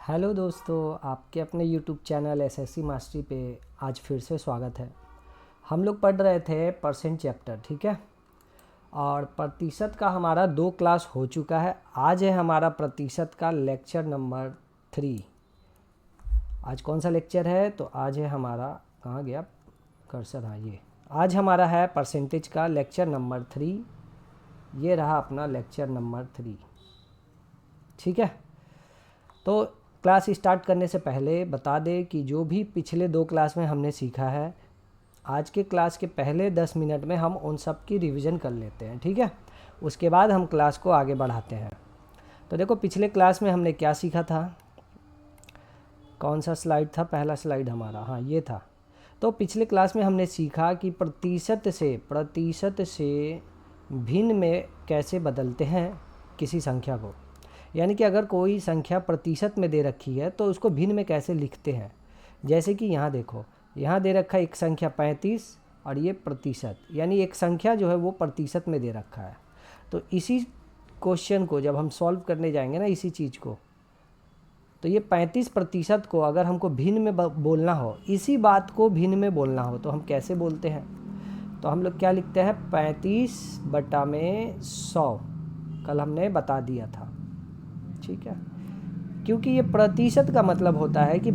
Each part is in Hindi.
हेलो दोस्तों, आपके अपने यूट्यूब चैनल एसएससी मास्टरी पे आज फिर से स्वागत है। हम लोग पढ़ रहे थे परसेंट चैप्टर, ठीक है। और प्रतिशत का हमारा 2 क्लास हो चुका है। आज है हमारा प्रतिशत का लेक्चर नंबर 3। आज कौन सा लेक्चर है? तो आज है हमारा, कहाँ गया कर्सर, हाँ ये आज हमारा है परसेंटेज का लेक्चर नंबर 3। ये रहा अपना लेक्चर नंबर 3, ठीक है। तो क्लास स्टार्ट करने से पहले बता दें कि जो भी पिछले 2 क्लास में हमने सीखा है, आज के क्लास के पहले 10 मिनट में हम उन सब की रिवीजन कर लेते हैं, ठीक है। उसके बाद हम क्लास को आगे बढ़ाते हैं। तो देखो, पिछले क्लास में हमने क्या सीखा था, कौन सा स्लाइड था, पहला स्लाइड हमारा, हाँ ये था। तो पिछले क्लास में हमने सीखा कि प्रतिशत से भिन्न में कैसे बदलते हैं किसी संख्या को। यानी कि अगर कोई संख्या प्रतिशत में दे रखी है तो उसको भिन्न में कैसे लिखते हैं। जैसे कि यहाँ देखो, यहाँ दे रखा है एक संख्या 35 और ये प्रतिशत, यानी एक संख्या जो है वो प्रतिशत में दे रखा है। तो इसी क्वेश्चन को जब हम सॉल्व करने जाएंगे ना, इसी चीज़ को, तो ये 35% को अगर हमको भिन्न में बोलना हो, इसी बात को भिन्न में बोलना हो, तो हम कैसे बोलते हैं? तो हम लोग क्या लिखते हैं, 35/100। कल हमने बता दिया था, ठीक है। क्योंकि ये प्रतिशत का मतलब होता है कि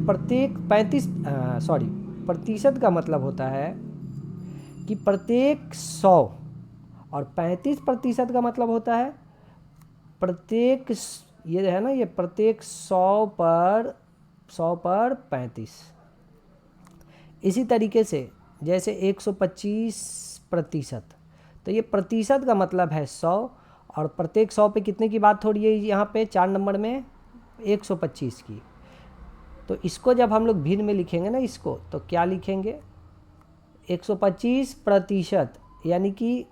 प्रतिशत का मतलब होता है कि प्रत्येक 100, और 35% का मतलब होता है प्रत्येक, ये है ना, ये प्रत्येक 100 पर 35। इसी तरीके से जैसे 125%, तो ये प्रतिशत का मतलब है 100, और प्रत्येक 100 पे कितने की बात हो रही है यहाँ पे 4 नंबर में, 125 की। तो इसको जब हम लोग भिन्न में लिखेंगे ना, इसको तो क्या लिखेंगे, 125%, यानी कि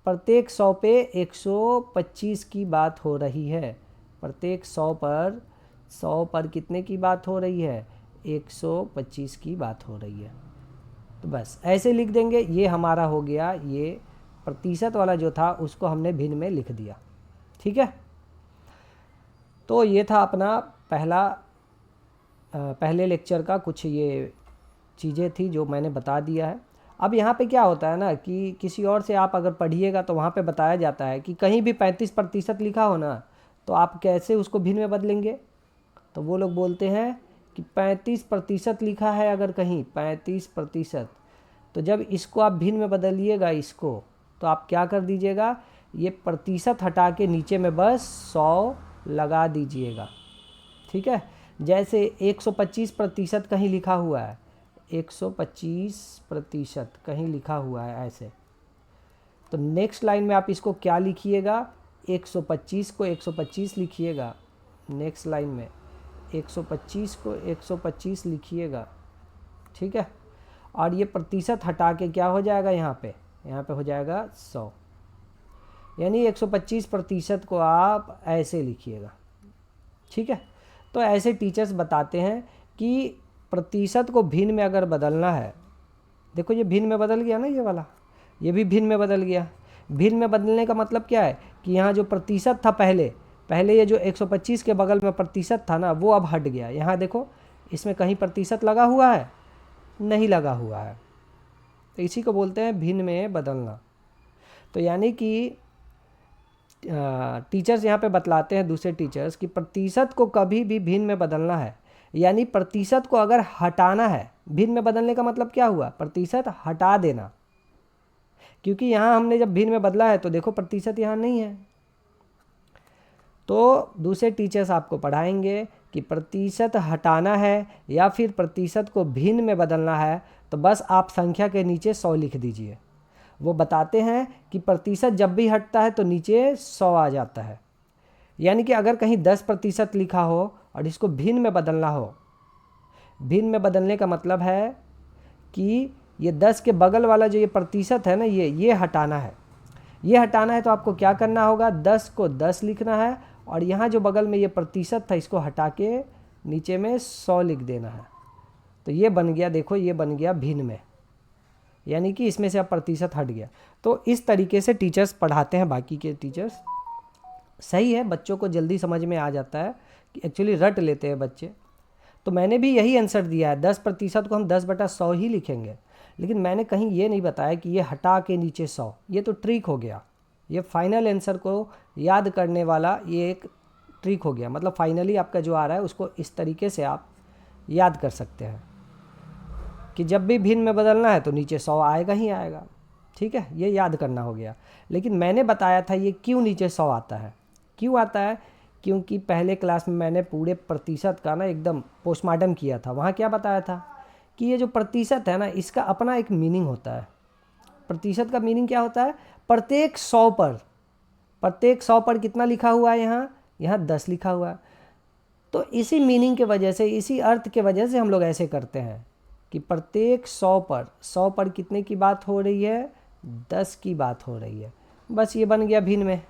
प्रत्येक 100 पे 125 की बात हो रही है। प्रत्येक 100 पर कितने की बात हो रही है, 125 की बात हो रही है। तो बस ऐसे लिख देंगे। ये हमारा हो गया, ये प्रतिशत वाला जो था उसको हमने भिन्न में लिख दिया, ठीक है। तो ये था अपना पहले लेक्चर का कुछ ये चीज़ें थी जो मैंने बता दिया है। अब यहाँ पे क्या होता है ना कि किसी और से आप अगर पढ़िएगा तो वहाँ पे बताया जाता है कि कहीं भी 35% लिखा हो ना, तो आप कैसे उसको भिन्न में बदलेंगे। तो वो लोग बोलते हैं कि 35% लिखा है, अगर कहीं 35%, तो जब इसको आप भिन्न में बदलिएगा इसको, तो आप क्या कर दीजिएगा, ये प्रतिशत हटा के नीचे में बस 100 लगा दीजिएगा, ठीक है। जैसे 125% कहीं लिखा हुआ है, 125% कहीं लिखा हुआ है ऐसे, तो नेक्स्ट लाइन में आप इसको क्या लिखिएगा, 125 को 125 लिखिएगा। नेक्स्ट लाइन में 125 को 125 लिखिएगा, ठीक है। और ये प्रतिशत हटा के क्या हो जाएगा, यहाँ पे हो जाएगा 100, यानी 125% को आप ऐसे लिखिएगा, ठीक है। तो ऐसे टीचर्स बताते हैं कि प्रतिशत को भिन्न में अगर बदलना है, देखो ये भिन्न में बदल गया ना, ये वाला, ये भी भिन्न में बदल गया। भिन्न में बदलने का मतलब क्या है कि यहाँ जो प्रतिशत था पहले ये जो 125 के बगल में प्रतिशत था ना, वो अब हट गया। यहाँ देखो, इसमें कहीं प्रतिशत लगा हुआ है, नहीं लगा हुआ है। तो इसी को बोलते हैं भिन्न में बदलना। तो यानी कि टीचर्स यहाँ पे बतलाते हैं, दूसरे टीचर्स, कि प्रतिशत को कभी भी भिन्न में बदलना है, यानी प्रतिशत को अगर हटाना है, भिन्न में बदलने का मतलब क्या हुआ, प्रतिशत हटा देना। क्योंकि यहाँ हमने जब भिन्न में बदला है तो देखो प्रतिशत यहाँ नहीं है। तो दूसरे टीचर्स आपको पढ़ाएंगे कि प्रतिशत हटाना है या फिर प्रतिशत को भिन्न में बदलना है, तो बस आप संख्या के नीचे 100 लिख दीजिए। वो बताते हैं कि प्रतिशत जब भी हटता है तो नीचे 100 आ जाता है। यानी कि अगर कहीं 10% लिखा हो और इसको भिन्न में बदलना हो, भिन्न में बदलने का मतलब है कि ये 10 के बगल वाला जो ये प्रतिशत है ना, ये हटाना है। ये हटाना है तो आपको क्या करना होगा, 10 को 10 लिखना है, और यहाँ जो बगल में ये प्रतिशत था इसको हटा के नीचे में 100 लिख देना है। तो ये बन गया, देखो ये बन गया भिन्न में, यानी कि इसमें से अब प्रतिशत हट गया। तो इस तरीके से टीचर्स पढ़ाते हैं, बाकी के टीचर्स। सही है, बच्चों को जल्दी समझ में आ जाता है एक्चुअली रट लेते हैं बच्चे। तो मैंने भी यही आंसर दिया है, 10% को हम 10/100 ही लिखेंगे, लेकिन मैंने कहीं ये नहीं बताया कि ये हटा के नीचे 100, ये तो ट्रिक हो गया। ये फाइनल आंसर को याद करने वाला ये एक ट्रिक हो गया, मतलब फाइनली आपका जो आ रहा है उसको इस तरीके से आप याद कर सकते हैं कि जब भी भिन्न में बदलना है तो नीचे 100 आएगा ही आएगा। ठीक है, ये याद करना हो गया। लेकिन मैंने बताया था ये क्यों नीचे 100 आता है, क्यों आता है, क्योंकि पहले क्लास में मैंने पूरे प्रतिशत का ना एकदम पोस्टमार्टम किया था। वहाँ क्या बताया था कि ये जो प्रतिशत है ना, इसका अपना एक मीनिंग होता है। प्रतिशत का मीनिंग क्या होता है, प्रत्येक 100 पर कितना लिखा हुआ है, यहाँ 10 लिखा हुआ है। तो इसी मीनिंग के वजह से, इसी अर्थ के वजह से हम लोग ऐसे करते हैं कि प्रत्येक 100 पर कितने की बात हो रही है, 10 की बात हो रही है। बस ये बन गया भिन्न में।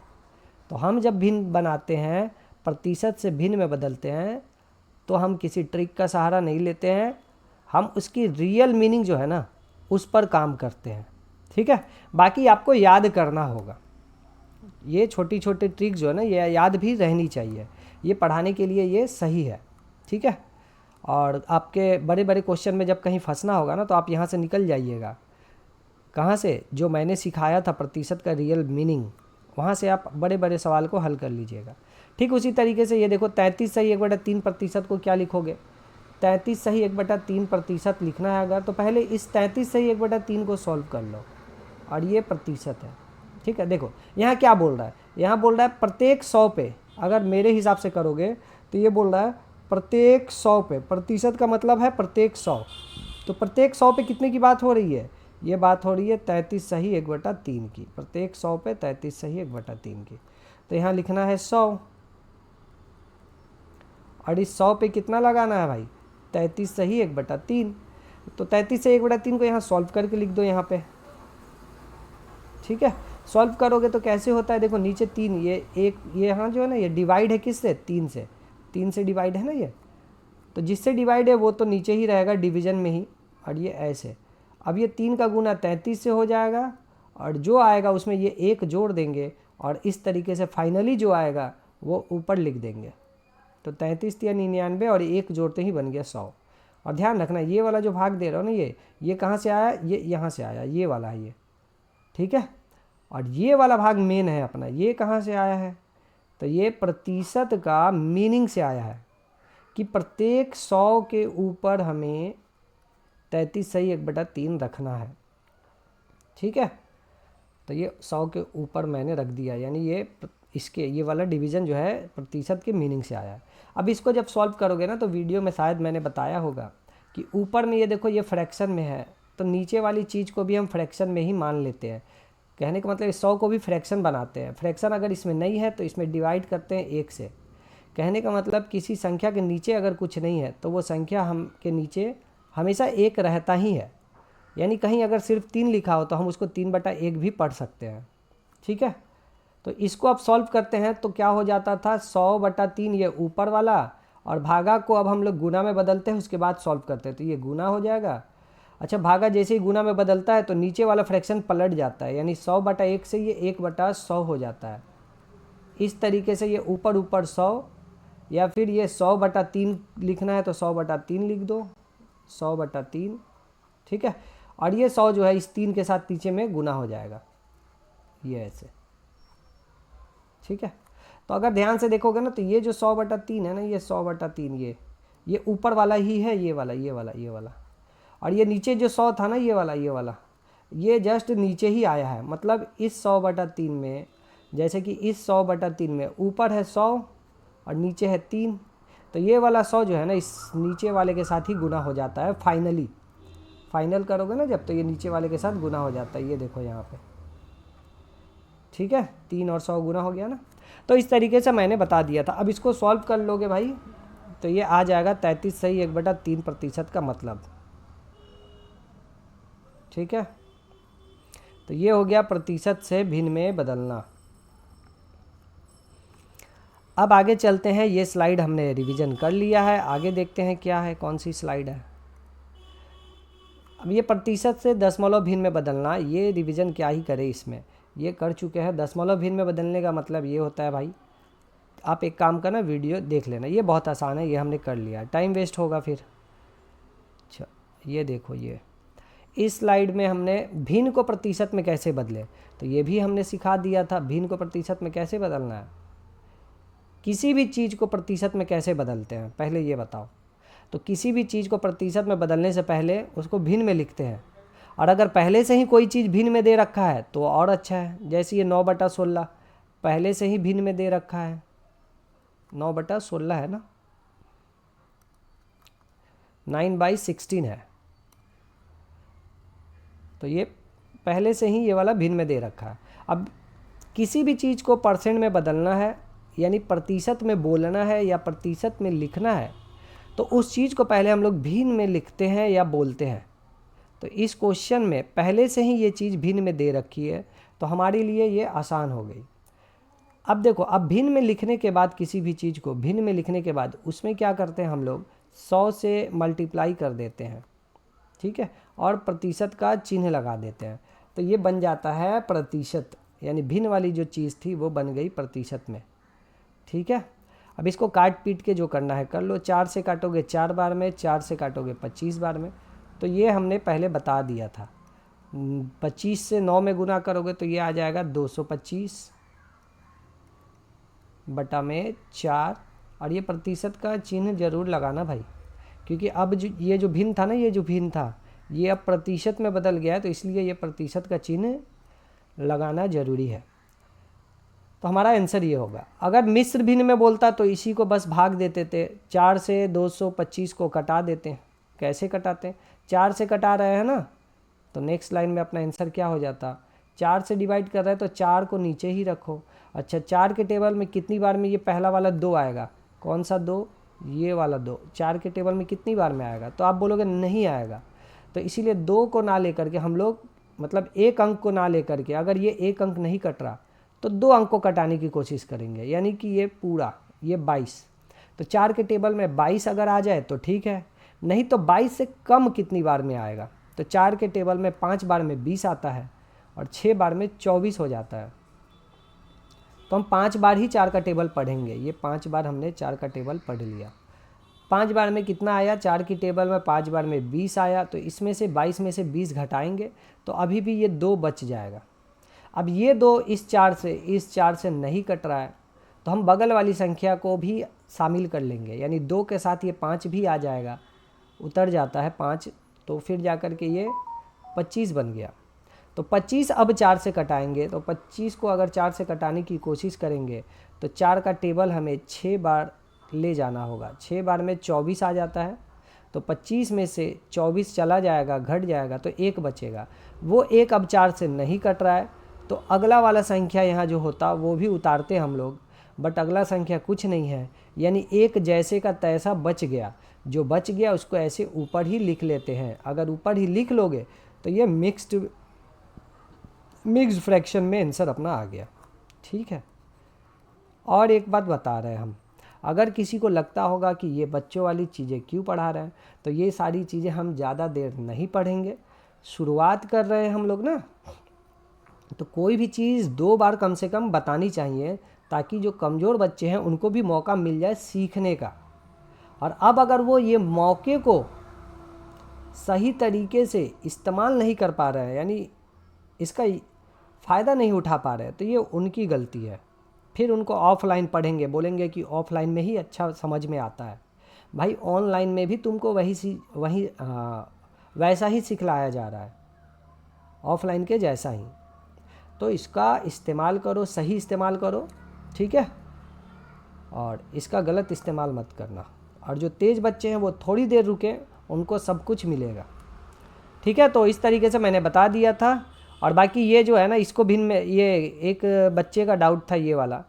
तो हम जब भिन्न बनाते हैं, प्रतिशत से भिन्न में बदलते हैं, तो हम किसी ट्रिक का सहारा नहीं लेते हैं, हम उसकी रियल मीनिंग जो है ना उस पर काम करते हैं। ठीक है, बाकी आपको याद करना होगा। ये छोटी छोटी ट्रिक जो है ना, ये याद भी रहनी चाहिए, ये पढ़ाने के लिए ये सही है। ठीक है, और आपके बड़े बड़े क्वेश्चन में जब कहीं फंसना होगा ना, तो आप यहाँ से निकल जाइएगा। कहाँ से, जो मैंने सिखाया था प्रतिशत का रियल मीनिंग, वहाँ से आप बड़े बड़े सवाल को हल कर लीजिएगा। ठीक उसी तरीके से ये देखो, 33 सही 1/3% को क्या लिखोगे, 33 सही 1/3% लिखना है अगर, तो पहले इस 33 सही 1/3 को सॉल्व कर लो, और ये प्रतिशत है। ठीक है, देखो यहाँ क्या बोल रहा है, यहाँ बोल रहा है प्रत्येक 100 पे, अगर मेरे हिसाब से करोगे तो ये बोल रहा है प्रत्येक 100 पे, प्रतिशत का मतलब है प्रत्येक 100, तो प्रत्येक 100 पे कितने की बात हो रही है, ये बात हो रही है 33 सही 1/3 की, प्रत्येक 100 पे 33 सही 1/3 की। तो यहाँ लिखना है 100, और इस 100 पे कितना लगाना है भाई, 33 सही 1/3। तो 33 से 1/3 को यहाँ सॉल्व करके लिख दो यहाँ पे। ठीक है, सॉल्व करोगे तो कैसे होता है, देखो नीचे 3, ये एक, ये यहाँ जो है ना ये डिवाइड है किससे, 3 से डिवाइड है ना ये, तो जिससे डिवाइड है वो तो नीचे ही रहेगा डिवीज़न में ही, और ये ऐसे। अब ये 3 का गुना 33 से हो जाएगा, और जो आएगा उसमें ये 1 जोड़ देंगे, और इस तरीके से फाइनली जो आएगा वो ऊपर लिख देंगे। तो 33 या 99 और 1 जोड़ते ही बन गया 100। और ध्यान रखना, ये वाला जो भाग दे रहा हो ना, ये कहाँ से आया, ये यहाँ से आया, ये वाला है ये। ठीक है, और ये वाला भाग मेन है अपना, ये कहाँ से आया है, तो ये प्रतिशत का मीनिंग से आया है कि प्रत्येक 100 के ऊपर हमें 33 सही 1/3 रखना है। ठीक है, तो ये 100 के ऊपर मैंने रख दिया, यानी ये इसके ये वाला डिवीज़न जो है प्रतिशत के मीनिंग से आया है। अब इसको जब सॉल्व करोगे ना, तो वीडियो में शायद मैंने बताया होगा कि ऊपर में ये देखो ये फ्रैक्शन में है, तो नीचे वाली चीज़ को भी हम फ्रैक्शन में ही मान लेते हैं। कहने का मतलब 100 को भी फ्रैक्शन बनाते हैं, फ्रैक्शन अगर इसमें नहीं है तो इसमें डिवाइड करते हैं 1 से। कहने का मतलब किसी संख्या के नीचे अगर कुछ नहीं है तो वो संख्या हम के नीचे हमेशा 1 रहता ही है, यानी कहीं अगर सिर्फ 3 लिखा हो तो हम उसको 3/1 भी पढ़ सकते हैं। ठीक है, तो इसको अब सॉल्व करते हैं तो क्या हो जाता था, 100/3 ये ऊपर वाला, और भागा को अब हम लोग गुना में बदलते हैं, उसके बाद सॉल्व करते हैं, तो ये गुना हो जाएगा। अच्छा, भागा जैसे ही गुना में बदलता है तो नीचे वाला फ्रैक्शन पलट जाता है, यानी 100/1 से ये 1/100 हो जाता है। इस तरीके से ये ऊपर 100, या फिर ये 100/3 लिखना है तो 100/3 लिख दो, 100/3। ठीक है, और ये 100 जो है इस 3 के साथ नीचे में गुना हो जाएगा, ये ऐसे। ठीक है, तो अगर ध्यान से देखोगे ना, तो ये जो 100/3 है ना, ये 100/3 ये ऊपर वाला ही है, ये वाला, और ये नीचे जो 100 था ना, ये वाला ये जस्ट नीचे ही आया है। मतलब इस 100/3 में, जैसे कि इस 100/3 में ऊपर है 100 और नीचे है 3, तो ये वाला 100 जो है ना इस नीचे वाले के साथ ही गुना हो जाता है। फाइनल करोगे ना जब, तो ये नीचे वाले के साथ गुना हो जाता है, ये देखो यहाँ पे। ठीक है, 3 और 100 गुना हो गया ना। तो इस तरीके से मैंने बता दिया था। अब इसको सॉल्व कर लोगे भाई, तो ये आ जाएगा 33 सही 1/3% का मतलब। ठीक है, तो ये हो गया प्रतिशत से भिन्न में बदलना। अब आगे चलते हैं, ये स्लाइड हमने रिवीजन कर लिया है, आगे देखते हैं क्या है, कौन सी स्लाइड है। अब ये प्रतिशत से दशमलव भिन्न में बदलना, ये रिवीजन क्या ही करे इसमें, ये कर चुके हैं। दशमलव भिन्न में बदलने का मतलब ये होता है भाई, आप एक काम करना, वीडियो देख लेना, ये बहुत आसान है, ये हमने कर लिया, टाइम वेस्ट होगा फिर। अच्छा ये देखो, ये इस स्लाइड में हमने भिन्न को प्रतिशत में कैसे बदले, तो ये भी हमने सिखा दिया था भिन्न को प्रतिशत में कैसे बदलना है। किसी भी चीज़ को प्रतिशत में कैसे बदलते हैं पहले ये बताओ। तो किसी भी चीज़ को प्रतिशत में बदलने से पहले उसको भिन्न में लिखते हैं, और अगर पहले से ही कोई चीज़ भिन्न में दे रखा है तो और अच्छा है। जैसे ये 9/16 पहले से ही भिन्न में दे रखा है, 9/16 है ना, 9/16 है, तो ये पहले से ही ये वाला भिन्न में दे रखा है। अब किसी भी चीज़ को परसेंट में बदलना है, यानी प्रतिशत में बोलना है या प्रतिशत में लिखना है, तो उस चीज़ को पहले हम लोग भिन्न में लिखते हैं या बोलते हैं। तो इस क्वेश्चन में पहले से ही ये चीज़ भिन्न में दे रखी है, तो हमारे लिए ये आसान हो गई। अब देखो, अब भिन्न में लिखने के बाद, किसी भी चीज़ को भिन्न में लिखने के बाद उसमें क्या करते हैं हम लोग, 100 से मल्टीप्लाई कर देते हैं, ठीक है, और प्रतिशत का चिन्ह लगा देते हैं, तो ये बन जाता है प्रतिशत, यानी भिन्न वाली जो चीज़ थी वो बन गई प्रतिशत में, ठीक है। अब इसको काट पीट के जो करना है कर लो, 4 से काटोगे 4 बार में, 4 से काटोगे 25 बार में, तो ये हमने पहले बता दिया था। 25 से 9 में गुना करोगे तो ये आ जाएगा 225 बटा में 4, और ये प्रतिशत का चिन्ह जरूर लगाना भाई, क्योंकि अब ये जो भिन्न था ना, ये जो भिन्न था ये अब प्रतिशत में बदल गया है, तो इसलिए ये प्रतिशत का चिन्ह लगाना जरूरी है। तो हमारा आंसर ये होगा। अगर मिश्र भिन्न में बोलता तो इसी को बस भाग देते थे, 4 से 225 को कटा देते हैं। कैसे कटाते हैं, 4 से कटा रहे हैं ना, तो नेक्स्ट लाइन में अपना आंसर क्या हो जाता, 4 से डिवाइड कर रहे हैं तो 4 को नीचे ही रखो। अच्छा, 4 के टेबल में कितनी बार में ये पहला वाला 2 आएगा, कौन सा 2, ये वाला 2, 4 के टेबल में कितनी बार में आएगा, तो आप बोलोगे नहीं आएगा, तो इसीलिए 2 को ना लेकर के हम लोग, मतलब एक अंक को ना लेकर के, अगर ये एक अंक नहीं कट रहा तो 2 अंक को कटाने की कोशिश करेंगे, यानी कि ये पूरा, ये 22, तो 4 के टेबल में 22 अगर आ जाए तो ठीक है, नहीं तो 22 से कम कितनी बार में आएगा, तो 4 के टेबल में 5 बार में 20 आता है और 6 बार में 24 हो जाता है। तो हम 5 बार ही 4 का टेबल पढ़ेंगे, ये 5 बार हमने 4 का टेबल पढ़ लिया। 5 बार में कितना आया, 4 की टेबल में 5 बार में 20 आया, तो इसमें से 22 में से 20 घटाएंगे तो अभी भी ये 2 बच जाएगा। अब ये 2 इस 4 से नहीं कट रहा है, तो हम बगल वाली संख्या को भी शामिल कर लेंगे, यानी 2 के साथ ये 5 भी आ जाएगा, उतर जाता है 5, तो फिर जा कर के ये 25 बन गया। तो 25 अब 4 से कटाएंगे, तो 25 को अगर 4 से कटाने की कोशिश करेंगे तो 4 का टेबल हमें 6 बार ले जाना होगा, 6 बार में 24 आ जाता है, तो 25 में से 24 चला जाएगा, घट जाएगा, तो 1 बचेगा। वो 1 अब 4 से नहीं कट रहा है, तो अगला वाला संख्या यहाँ जो होता वो भी उतारते हम लोग, बट अगला संख्या कुछ नहीं है, यानी 1 जैसे का तैसा बच गया, जो बच गया उसको ऐसे ऊपर ही लिख लेते हैं। अगर ऊपर ही लिख लोगे तो ये मिक्स्ड फ्रैक्शन में आंसर अपना आ गया, ठीक है। और एक बात बता रहे हैं हम, अगर किसी को लगता होगा कि ये बच्चों वाली चीज़ें क्यों पढ़ा रहे हैं, तो ये सारी चीज़ें हम ज़्यादा देर नहीं पढ़ेंगे, शुरुआत कर रहे हैं हम लोग ना, तो कोई भी चीज़ 2 बार कम से कम बतानी चाहिए, ताकि जो कमज़ोर बच्चे हैं उनको भी मौका मिल जाए सीखने का। और अब अगर वो ये मौके को सही तरीके से इस्तेमाल नहीं कर पा रहे हैं, यानी इसका फ़ायदा नहीं उठा पा रहे हैं, तो ये उनकी गलती है। फिर उनको ऑफलाइन पढ़ेंगे, बोलेंगे कि ऑफलाइन में ही अच्छा समझ में आता है। भाई ऑनलाइन में भी तुमको वैसा ही सिखलाया जा रहा है, ऑफलाइन के जैसा ही। तो इसका इस्तेमाल करो, सही इस्तेमाल करो, ठीक है, और इसका गलत इस्तेमाल मत करना। और जो तेज़ बच्चे हैं वो थोड़ी देर रुके, उनको सब कुछ मिलेगा, ठीक है। तो इस तरीके से मैंने बता दिया था। और बाकी ये जो है ना, इसको भिन्न में, ये एक बच्चे का डाउट था ये वाला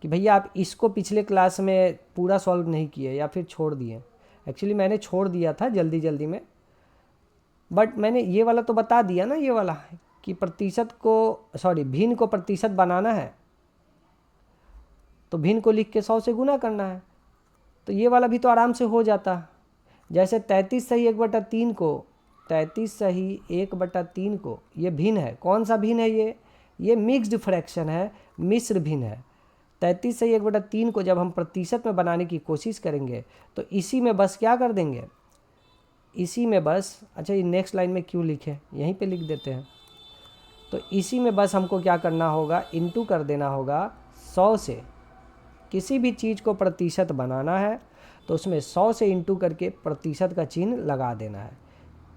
कि भैया आप इसको पिछले क्लास में पूरा सॉल्व नहीं किए या फिर छोड़ दिए। एक्चुअली मैंने छोड़ दिया था जल्दी में, बट मैंने ये वाला तो बता दिया ना, ये वाला कि भिन्न को प्रतिशत बनाना है तो भिन्न को लिख के 100 से गुना करना है, तो ये वाला भी तो आराम से हो जाता। जैसे 33 सही 1/3 को, 33 सही 1/3 को, ये भिन्न है। कौन सा भिन्न है ये मिक्स्ड फ्रैक्शन है, मिश्र भिन्न है। 33 से 1/3 को जब हम प्रतिशत में बनाने की कोशिश करेंगे तो इसी में बस क्या कर देंगे, इसी में बस, अच्छा ये नेक्स्ट लाइन में क्यों लिखे, यहीं पे लिख देते हैं। तो इसी में बस हमको क्या करना होगा, इनटू कर देना होगा 100 से। किसी भी चीज़ को प्रतिशत बनाना है तो उसमें 100 से इंटू करके प्रतिशत का चिन्ह लगा देना है।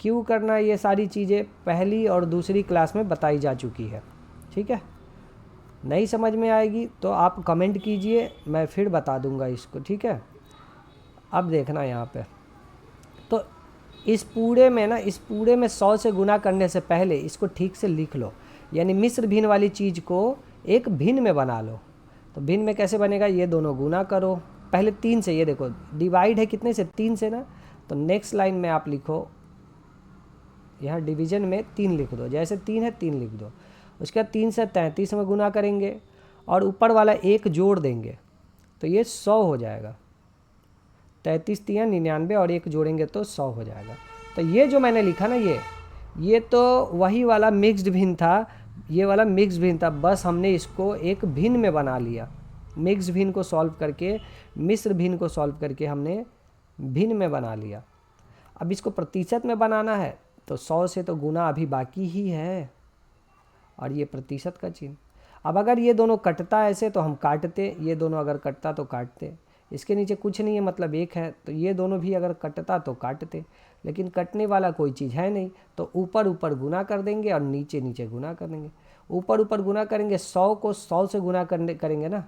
क्यों करना है ये सारी चीज़ें पहली और दूसरी क्लास में बताई जा चुकी है, ठीक है। नहीं समझ में आएगी तो आप कमेंट कीजिए, मैं फिर बता दूंगा इसको, ठीक है। अब देखना यहाँ पे, तो इस पूरे में ना, इस पूरे में 100 से गुना करने से पहले इसको ठीक से लिख लो, यानी मिश्र भिन्न वाली चीज़ को एक भिन्न में बना लो। तो भिन्न में कैसे बनेगा, ये दोनों गुना करो पहले 3 से, ये देखो डिवाइड है कितने से, 3 से ना। तो नेक्स्ट लाइन में आप लिखो, यहाँ डिवीजन में 3 लिख दो, जैसे 3 है 3 लिख दो। उसके बाद 3 से 33 में गुना करेंगे और ऊपर वाला 1 जोड़ देंगे तो ये 100 हो जाएगा। 33 3 99 और 1 जोड़ेंगे तो 100 हो जाएगा। तो ये जो मैंने लिखा ना, ये तो वही वाला मिक्स्ड भिन्न था, ये वाला मिक्स भिन्न था, बस हमने इसको एक भिन्न में बना लिया। मिक्स भिन्न को सॉल्व करके, मिश्र भिन्न को सॉल्व करके हमने भिन्न में बना लिया। अब इसको प्रतिशत में बनाना है तो 100 से तो गुना अभी बाकी ही है और ये प्रतिशत का चिन्ह। अब अगर ये दोनों कटता ऐसे तो हम काटते, ये दोनों अगर कटता तो काटते, इसके नीचे कुछ नहीं है मतलब 1 है, तो ये दोनों भी अगर कटता तो काटते, लेकिन कटने वाला कोई चीज़ है नहीं, तो ऊपर ऊपर गुना कर देंगे और नीचे नीचे गुना कर देंगे। ऊपर ऊपर गुना करेंगे, 100 को 100 से गुना करेंगे ना,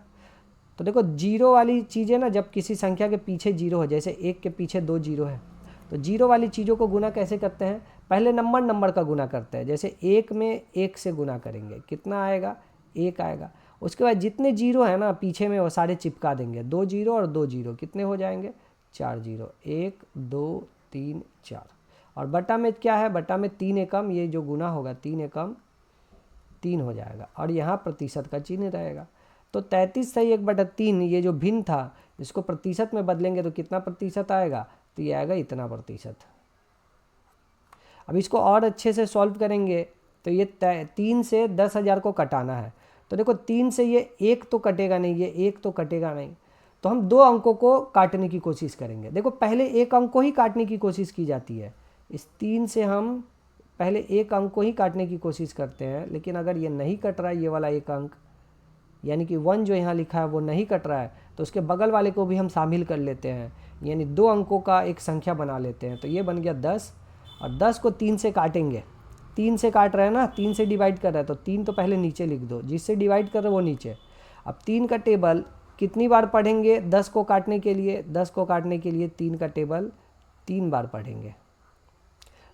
तो देखो जीरो वाली चीज़ें ना, जब किसी संख्या के पीछे जीरो है, जैसे 1 के पीछे 2 जीरो है, तो जीरो वाली चीज़ों को गुना कैसे करते हैं, पहले नंबर का गुना करते हैं। जैसे 1 में 1 से गुना करेंगे, कितना आएगा, 1 आएगा। उसके बाद जितने जीरो है ना पीछे में वो सारे चिपका देंगे, 2 जीरो और 2 जीरो कितने हो जाएंगे, 4 जीरो, 1 2 3 4। और बटा में क्या है, बटा में 3 एकम, ये जो गुना होगा 3 एकम 3 हो जाएगा और यहाँ प्रतिशत का चिन्ह रहेगा। तो 33 से 1/3 ये जो भिन्न था, इसको प्रतिशत में बदलेंगे तो कितना प्रतिशत आएगा, तो ये आएगा इतना प्रतिशत। अब इसको और अच्छे से सॉल्व करेंगे तो ये 3 से 10,000 को कटाना है, तो देखो 3 से ये 1 तो कटेगा नहीं, ये 1 तो कटेगा नहीं, तो हम 2 अंकों को काटने की कोशिश करेंगे। देखो पहले 1 अंक को ही काटने की कोशिश की जाती है, इस 3 से हम पहले 1 अंक को ही काटने की कोशिश करते हैं, लेकिन अगर ये नहीं कट रहा है, ये वाला 1 अंक यानी कि 1 जो यहाँ लिखा है वो नहीं कट रहा है, तो उसके बगल वाले को भी हम शामिल कर लेते हैं, यानी 2 अंकों का एक संख्या बना लेते हैं। तो ये बन गया 10 और 10 को 3 से काटेंगे, 3 से काट रहे हैं ना, 3 से डिवाइड कर रहा है तो 3 तो पहले नीचे लिख दो, जिससे डिवाइड कर रहे हो वो नीचे। अब 3 का टेबल कितनी बार पढ़ेंगे 10 को काटने के लिए, 10 को काटने के लिए 3 का टेबल 3 बार पढ़ेंगे।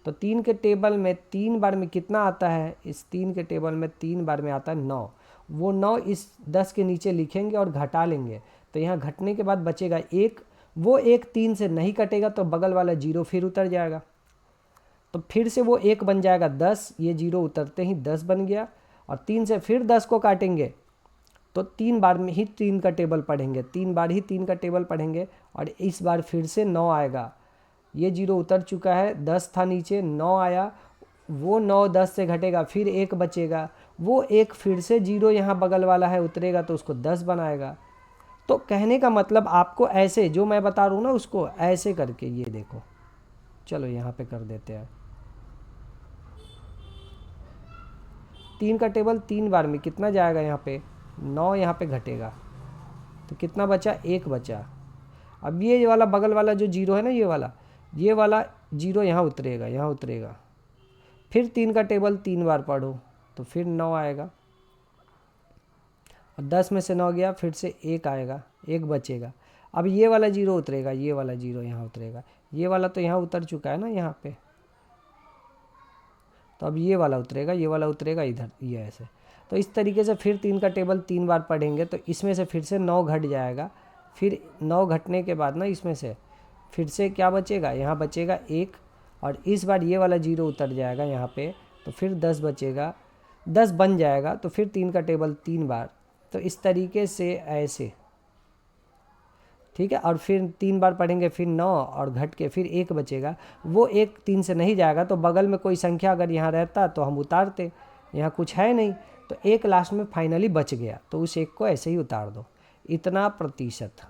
तो 3 के टेबल में 3 बार में कितना आता है, इस 3 के टेबल में 3 बार में आता है 9, वो 9 इस 10 के नीचे लिखेंगे और घटा लेंगे, तो यहाँ घटने के बाद बचेगा 1, वो 1 3 से नहीं कटेगा तो बगल वाला 0 फिर उतर जाएगा, तो फिर से वो 1 बन जाएगा 10, ये 0 उतरते ही 10 बन गया। और 3 से फिर 10 को काटेंगे तो 3 बार में ही 3 का टेबल पढ़ेंगे, 3 बार ही 3 का टेबल पढ़ेंगे और इस बार फिर से 9 आएगा, ये 0 उतर चुका है, 10 था नीचे 9 आया, वो 9 10 से घटेगा फिर 1 बचेगा, वो 1 फिर से 0 यहाँ बगल वाला है उतरेगा तो उसको 10 बनाएगा। तो कहने का मतलब आपको ऐसे जो मैं बता रहा हूँ ना उसको ऐसे करके, ये देखो, चलो यहाँ पे कर देते हैं। 3 का टेबल 3 बार में कितना जाएगा, यहाँ पे 9 यहाँ पे घटेगा तो कितना बचा, 1 बचा। अब ये वाला बगल वाला जो 0 है ना, ये वाला 0 यहाँ उतरेगा, यहाँ उतरेगा, फिर 3 का टेबल 3 बार पढ़ो तो फिर 9 आएगा और 10 में से 9 गया, फिर से 1 आएगा, 1 बचेगा। अब ये वाला 0 उतरेगा, ये वाला 0 यहाँ उतरेगा, ये वाला तो यहाँ उतर चुका है ना यहाँ पे, तो अब ये वाला उतरेगा, ये वाला उतरेगा इधर, ये ऐसे। तो इस तरीके से फिर 3 का टेबल 3 बार पढ़ेंगे तो इसमें से फिर से 9 घट जाएगा, फिर 9 घटने के बाद ना इसमें से फिर से क्या बचेगा, यहाँ बचेगा 1 और इस बार ये वाला 0 उतर जाएगा यहाँ पे, तो फिर 10 बचेगा, 10 बन जाएगा, तो फिर 3 का टेबल 3 बार, तो इस तरीके से ऐसे, ठीक है। और फिर 3 बार पढ़ेंगे, फिर 9 और घट के फिर 1 बचेगा, वो 1 3 से नहीं जाएगा तो बगल में कोई संख्या अगर यहाँ रहता तो हम उतारते, यहाँ कुछ है नहीं तो 1 लास्ट में फाइनली बच गया, तो उस 1 को ऐसे ही उतार दो। इतना प्रतिशत।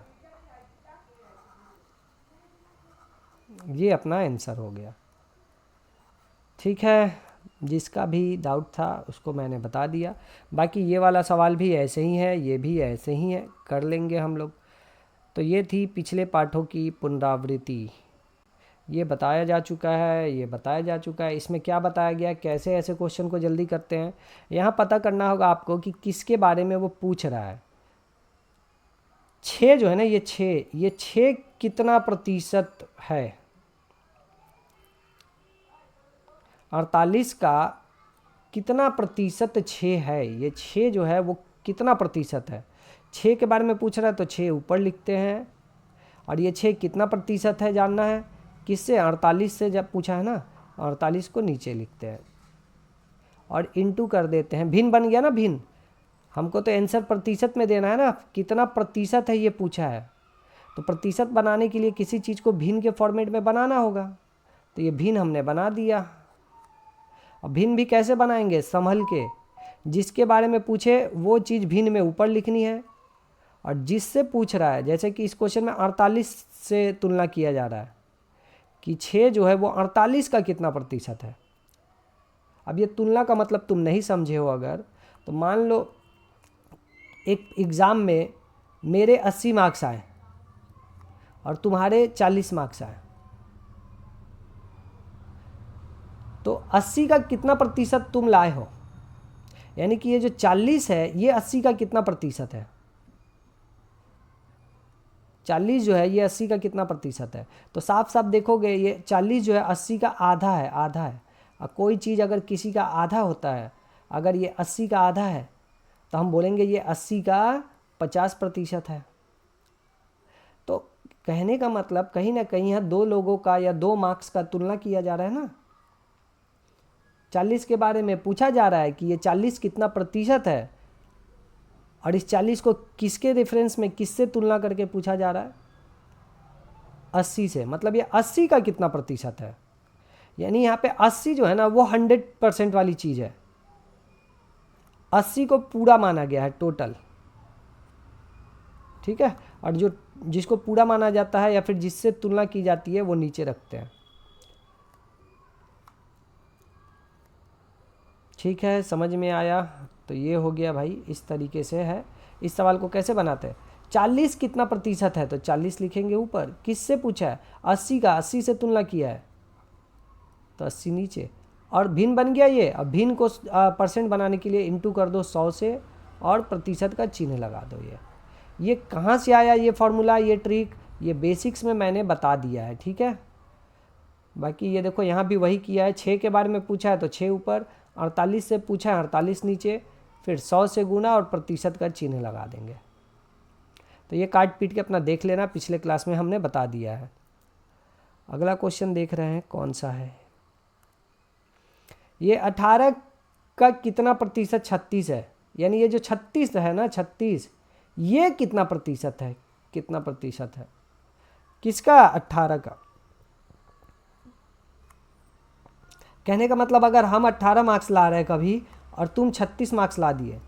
ये अपना आंसर हो गया। ठीक है, जिसका भी डाउट था उसको मैंने बता दिया। बाकी ये वाला सवाल भी ऐसे ही है, ये भी ऐसे ही है, कर लेंगे हम लोग। तो ये थी पिछले पाठों की पुनरावृत्ति। ये बताया जा चुका है, ये बताया जा चुका है। इसमें क्या बताया गया, कैसे ऐसे क्वेश्चन को जल्दी करते हैं। यहाँ पता करना होगा आपको कि किसके बारे में वो पूछ रहा है। 6 जो है ना, ये 6 कितना प्रतिशत है। 48 का कितना प्रतिशत 6 है, ये 6 जो है वो कितना प्रतिशत है। 6 के बारे में पूछ रहा है तो 6 ऊपर लिखते हैं, और ये 6 कितना प्रतिशत है जानना है किससे, 48 से जब पूछा है ना, 48 को नीचे लिखते हैं और इंटू कर देते हैं। भिन्न बन गया ना, भिन्न। हमको तो आंसर प्रतिशत में देना है ना, कितना प्रतिशत है ये पूछा है, तो प्रतिशत बनाने के लिए किसी चीज़ को भिन्न के फॉर्मेट में बनाना होगा। तो ये भिन्न हमने बना दिया। अब भिन्न भी कैसे बनाएंगे, संभल के। जिसके बारे में पूछे वो चीज़ भिन्न में ऊपर लिखनी है, और जिससे पूछ रहा है, जैसे कि इस क्वेश्चन में 48 से तुलना किया जा रहा है कि 6 जो है वो 48 का कितना प्रतिशत है। अब ये तुलना का मतलब तुम नहीं समझे हो अगर, तो मान लो एक एग्ज़ाम में मेरे 80 मार्क्स आए और तुम्हारे 40 मार्क्स आए, तो 80 का कितना प्रतिशत तुम लाए हो, यानी कि ये जो 40 है ये 80 का कितना प्रतिशत है। 40 जो है ये 80 का कितना प्रतिशत है। तो साफ साफ देखोगे ये 40 जो है 80 का आधा है, आधा है। और कोई चीज़ अगर किसी का आधा होता है, अगर ये 80 का आधा है तो हम बोलेंगे ये 80 का 50% है। तो कहने का मतलब कहीं ना कहीं यहाँ 2 लोगों का या 2 मार्क्स का तुलना किया जा रहा है ना। 40 के बारे में पूछा जा रहा है कि ये 40 कितना प्रतिशत है, और इस 40 को किसके रेफरेंस में, किससे तुलना करके पूछा जा रहा है, 80 से। मतलब ये 80 का कितना प्रतिशत है, यानी यहाँ पे 80 जो है ना वो 100% वाली चीज़ है। 80 को पूरा माना गया है, टोटल। ठीक है, और जो जिसको पूरा माना जाता है या फिर जिससे तुलना की जाती है वो नीचे रखते हैं। ठीक है, समझ में आया। तो ये हो गया भाई, इस तरीके से है। इस सवाल को कैसे बनाते हैं, 40 कितना प्रतिशत है तो 40 लिखेंगे ऊपर। किससे पूछा है, 80 का, 80 से तुलना किया है तो 80 नीचे। और भिन्न बन गया ये। अब भिन्न को परसेंट बनाने के लिए इंटू कर दो 100 से और प्रतिशत का चिन्ह लगा दो। ये कहाँ से आया ये फॉर्मूला, ये ट्रिक, ये बेसिक्स में मैंने बता दिया है। ठीक है, बाकी ये देखो यहाँ भी वही किया है। 6 के बारे में पूछा है तो 6 ऊपर, 48 से पूछा है 48 नीचे, फिर 100 से गुना और प्रतिशत का चिन्ह लगा देंगे। तो ये काट पीट के अपना देख लेना, पिछले क्लास में हमने बता दिया है। अगला क्वेश्चन देख रहे हैं कौन सा है। ये 18 का कितना प्रतिशत 36 है, यानी ये जो 36 है ना, 36 ये कितना प्रतिशत है, कितना प्रतिशत है किसका, 18 का। कहने का मतलब अगर हम 18 मार्क्स ला रहे हैं कभी और तुम 36 मार्क्स ला दिए,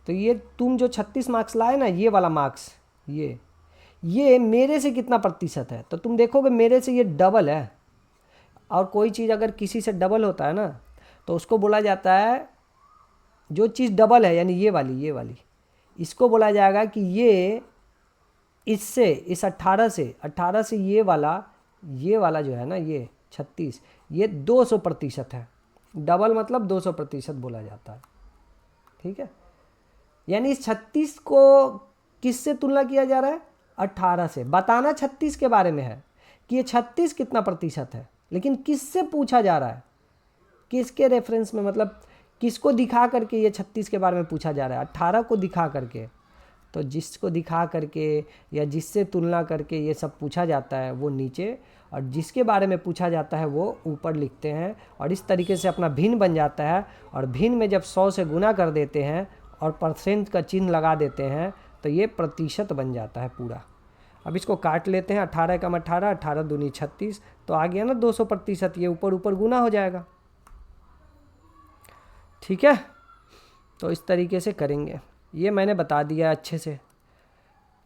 तो ये तुम जो 36 मार्क्स लाए ना, ये वाला मार्क्स, ये मेरे से कितना प्रतिशत है। तो तुम देखोगे मेरे से ये डबल है, और कोई चीज़ अगर किसी से डबल होता है ना तो उसको बोला जाता है, जो चीज़ डबल है यानी ये वाली, इसको बोला जाएगा कि ये इससे, इस 18 से ये वाला जो है ना, ये 36, ये 200% है। डबल मतलब 200% बोला जाता है। ठीक है, यानी इस 36 को किससे तुलना किया जा रहा है, 18 से। बताना 36 के बारे में है कि ये 36 कितना प्रतिशत है, लेकिन किससे पूछा जा रहा है, किसके रेफरेंस में, मतलब किसको दिखा करके ये 36 के बारे में पूछा जा रहा है, 18 को दिखा करके। तो जिसको दिखा करके या जिससे तुलना करके ये सब पूछा जाता है वो नीचे, और जिसके बारे में पूछा जाता है वो ऊपर लिखते हैं। और इस तरीके से अपना भिन्न बन जाता है। और भिन्न में जब 100 से गुना कर देते हैं और परसेंट का चिन्ह लगा देते हैं तो ये प्रतिशत बन जाता है पूरा। अब इसको काट लेते हैं, 18 कम 18, 18 दूनी 36, तो आ गया ना 200%। ये ऊपर ऊपर गुना हो जाएगा। ठीक है, तो इस तरीके से करेंगे। ये मैंने बता दिया अच्छे से।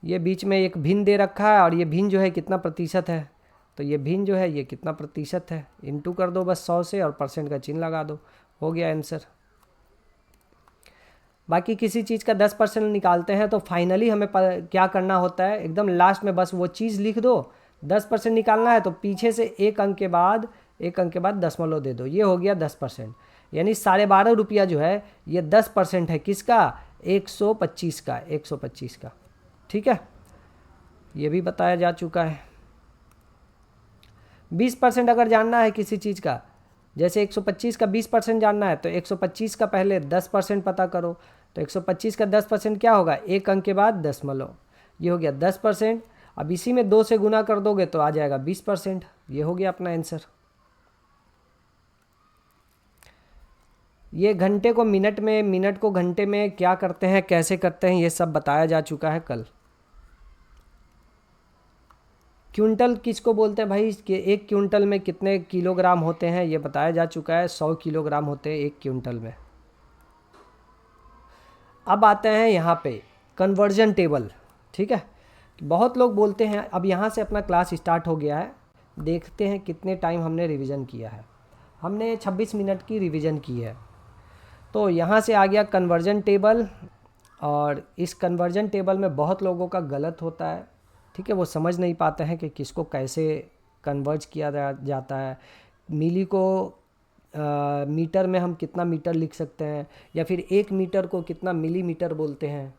ये बीच में एक भिन्न दे रखा है और ये भिन्न जो है कितना प्रतिशत है, तो ये भिन्न जो है ये कितना प्रतिशत है, इनटू कर दो बस 100 से और परसेंट का चिन्ह लगा दो, हो गया आंसर। बाकी किसी चीज़ का 10% निकालते हैं तो फाइनली हमें क्या करना होता है, एकदम लास्ट में बस वो चीज़ लिख दो। 10% निकालना है तो पीछे से एक अंक के बाद दशमलव दे दो, ये हो गया 10%। यानी 12.5 रुपया जो है ये 10% है किसका, 125 का, 125 का। ठीक है, ये भी बताया जा चुका है। 20% अगर जानना है किसी चीज़ का, जैसे 125 का 20% जानना है तो 125 का पहले 10% पता करो, तो 125 का 10% क्या होगा, एक अंक के बाद दशमलव, ये हो गया 10%। अब इसी में 2 से गुना कर दोगे तो आ जाएगा 20%, ये हो गया अपना आंसर। ये घंटे को मिनट में, मिनट को घंटे में क्या करते हैं, कैसे करते हैं, ये सब बताया जा चुका है कल। क्विंटल किसको बोलते हैं भाई, कि एक क्विंटल में कितने किलोग्राम होते हैं, ये बताया जा चुका है, 100 किलोग्राम होते हैं एक क्विंटल में। अब आते हैं यहाँ पे कन्वर्जन टेबल। ठीक है, बहुत लोग बोलते हैं, अब यहाँ से अपना क्लास स्टार्ट हो गया है, देखते हैं कितने टाइम हमने रिवीजन किया है। हमने 26 मिनट की रिवीजन की है। तो यहाँ से आ गया कन्वर्जन टेबल, और इस कन्वर्जन टेबल में बहुत लोगों का गलत होता है। ठीक है, वो समझ नहीं पाते हैं कि किसको कैसे कन्वर्ज किया जाता है। मिली को मीटर में हम कितना मीटर लिख सकते हैं, या फिर 1 मीटर को कितना मिलीमीटर बोलते हैं,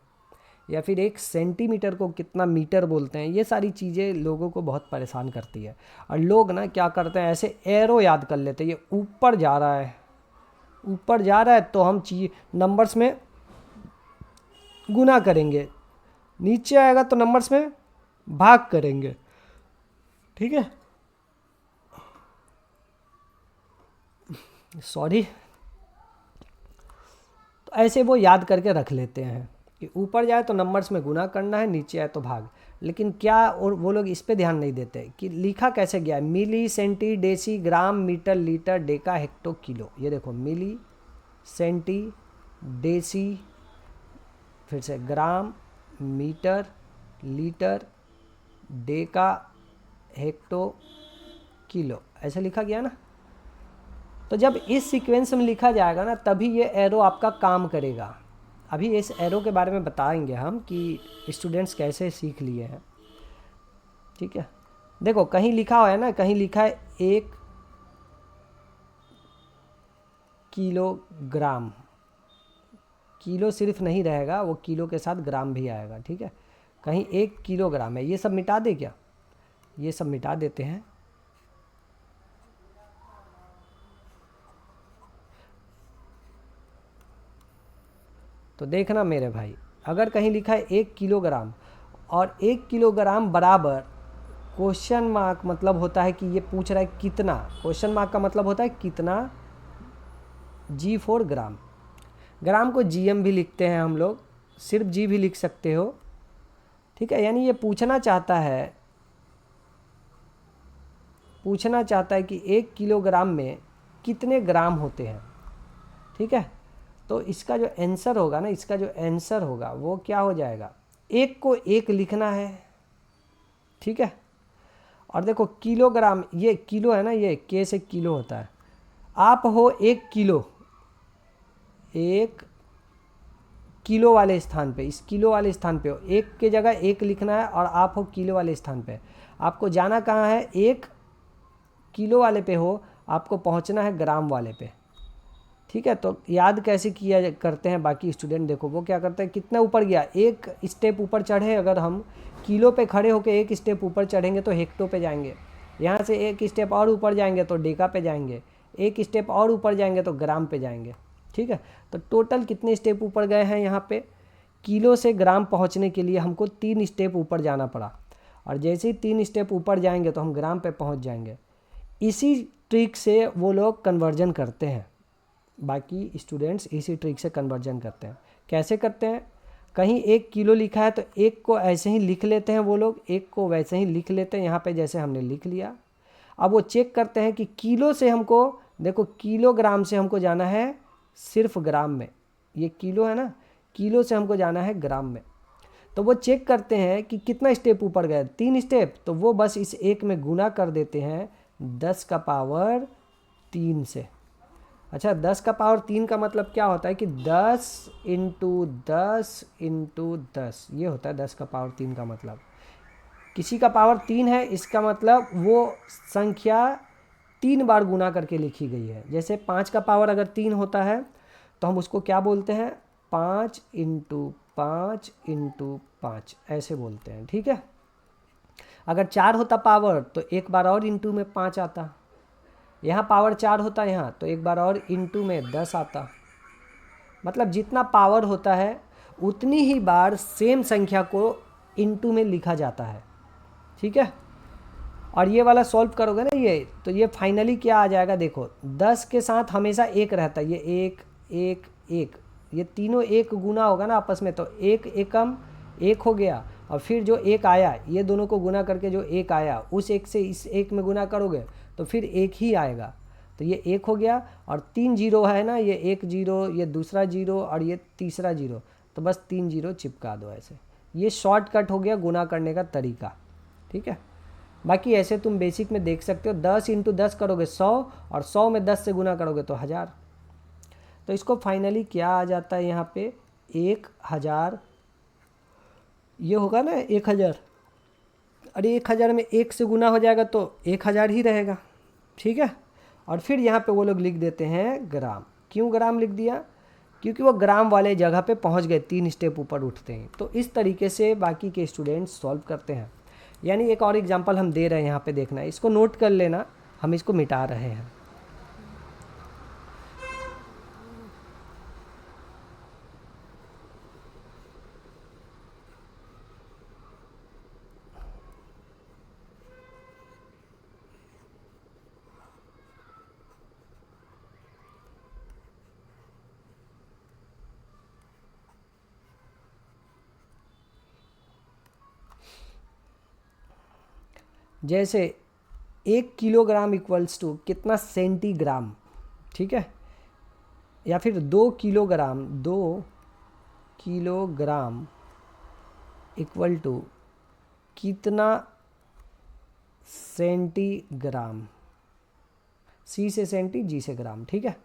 या फिर 1 सेंटीमीटर को कितना मीटर बोलते हैं। ये सारी चीज़ें लोगों को बहुत परेशान करती है। और लोग ना क्या करते हैं, ऐसे एरो याद कर लेते हैं, ये ऊपर जा रहा है, ऊपर जा रहा है तो हम नंबर्स में गुना करेंगे, नीचे आएगा तो नंबर्स में भाग करेंगे। ठीक है, सॉरी। तो ऐसे वो याद करके रख लेते हैं कि ऊपर जाए तो नंबर्स में गुना करना है, नीचे आए तो भाग। लेकिन क्या, और वो लोग इस पे ध्यान नहीं देते कि लिखा कैसे गया है, milli, centi, deci, gram, metre, litre, deka, hecto, kilo. ये देखो, मिली, सेंटी, डेसी, फिर से gram, metre, litre, deka, hecto, kilo, ऐसे लिखा गया ना। तो जब इस सीक्वेंस में लिखा जाएगा ना, तभी ये एरो आपका काम करेगा। अभी इस एरो के बारे में बताएंगे हम कि स्टूडेंट्स कैसे सीख लिए हैं। ठीक है, देखो कहीं लिखा हुआ है ना, कहीं लिखा है 1 किलोग्राम, किलो सिर्फ नहीं रहेगा, वो किलो के साथ ग्राम भी आएगा। ठीक है, कहीं 1 किलोग्राम है, ये सब मिटा दे क्या, ये सब मिटा देते हैं। तो देखना मेरे भाई, अगर कहीं लिखा है 1 किलोग्राम और 1 किलोग्राम बराबर क्वेश्चन मार्क, मतलब होता है कि ये पूछ रहा है कितना, क्वेश्चन मार्क का मतलब होता है कितना, जी फॉर ग्राम। ग्राम को जीएम भी लिखते हैं हम लोग, सिर्फ जी भी लिख सकते हो। ठीक है, यानी ये पूछना चाहता है कि 1 किलोग्राम में कितने ग्राम होते हैं। ठीक है, तो इसका जो आंसर होगा ना, इसका जो आंसर होगा वो क्या हो जाएगा, 1 को 1 लिखना है। ठीक है, और देखो किलोग्राम, ये किलो है ना, ये के से किलो होता है। आप हो 1 किलो, 1 किलो वाले स्थान पे, इस किलो वाले स्थान पे हो, 1 के जगह 1 लिखना है, और आप हो किलो वाले स्थान पे। आपको जाना कहाँ है, 1 किलो वाले पे हो, आपको पहुंचना है ग्राम वाले पे। ठीक है, तो याद कैसे किया करते हैं बाकी स्टूडेंट, देखो वो क्या करते हैं, कितना ऊपर गया, 1 स्टेप ऊपर चढ़े, अगर हम किलो पे खड़े होकर 1 स्टेप ऊपर चढ़ेंगे तो हेक्टो पे जाएंगे, यहाँ से 1 स्टेप और ऊपर जाएंगे तो डेका पे जाएंगे, 1 स्टेप और ऊपर जाएंगे तो ग्राम पे जाएंगे। ठीक है, तो टोटल कितने स्टेप ऊपर गए हैं यहाँ पे, किलो से ग्राम पहुँचने के लिए हमको 3 स्टेप ऊपर जाना पड़ा, और जैसे ही 3 स्टेप ऊपर जाएंगे तो हम ग्राम पे पहुँच जाएंगे। इसी ट्रिक से वो लोग कन्वर्जन करते हैं, बाकी स्टूडेंट्स इसी ट्रिक से कन्वर्जन करते हैं। कैसे करते हैं, कहीं 1 किलो लिखा है तो 1 को ऐसे ही लिख लेते हैं वो लोग, 1 को वैसे ही लिख लेते हैं यहाँ पे जैसे हमने लिख लिया। अब वो चेक करते हैं कि किलो से हमको, देखो किलोग्राम से हमको जाना है सिर्फ ग्राम में, ये किलो है ना, किलो से हमको जाना है ग्राम में। तो वो चेक करते हैं कि कितना स्टेप ऊपर गए, 3 स्टेप, तो वो बस इस 1 में गुना कर देते हैं 10 का पावर 3 से। अच्छा, 10 का पावर 3 का मतलब क्या होता है कि 10 इंटू 10 इंटू 10, ये होता है 10 का पावर 3 का मतलब। किसी का पावर 3 है, इसका मतलब वो संख्या 3 बार गुना करके लिखी गई है। जैसे 5 का पावर अगर 3 होता है तो हम उसको क्या बोलते हैं, 5 इंटू 5 इंटू 5 ऐसे बोलते हैं, ठीक है। अगर 4 होता पावर तो एक बार और इंटू में 5 आता, यहाँ पावर 4 होता है यहाँ, तो एक बार और इंटू में 10 आता। मतलब जितना पावर होता है उतनी ही बार सेम संख्या को इंटू में लिखा जाता है, ठीक है। और ये वाला सॉल्व करोगे ना ये, तो ये फाइनली क्या आ जाएगा, देखो 10 के साथ हमेशा एक रहता है, ये 1 1 1, ये तीनों एक गुना होगा ना आपस में, तो 1 एकम 1 हो गया, और फिर जो 1 आया ये दोनों को गुना करके जो 1 आया उस 1 से इस 1 में गुना करोगे तो फिर 1 ही आएगा, तो ये 1 हो गया। और 3 जीरो है ना, ये 1 जीरो, ये दूसरा जीरो और ये तीसरा जीरो, तो बस 3 जीरो चिपका दो ऐसे। ये शॉर्टकट हो गया गुना करने का तरीका, ठीक है। बाकी ऐसे तुम बेसिक में देख सकते हो, 10 इंटू 10 करोगे 100, और 100 में 10 से गुना करोगे तो 1000। तो इसको फाइनली क्या आ जाता है यहाँ पे, 1000, ये होगा ना 1000, अरे 1000 में 1 से गुना हो जाएगा तो 1000 ही रहेगा, ठीक है। और फिर यहाँ पे वो लोग लिख देते हैं ग्राम। क्यों ग्राम लिख दिया, क्योंकि वो ग्राम वाले जगह पे पहुँच गए, 3 स्टेप ऊपर उठते हैं। तो इस तरीके से बाकी के स्टूडेंट्स सॉल्व करते हैं। यानी एक और एग्जांपल हम दे रहे हैं यहाँ पे, देखना है, इसको नोट कर लेना, हम इसको मिटा रहे हैं। जैसे 1 किलोग्राम इक्वल्स टू कितना सेंटीग्राम, ठीक है, या फिर 2 किलोग्राम इक्वल टू कितना सेंटीग्राम, सी से सेंटी, जी से ग्राम, ठीक है।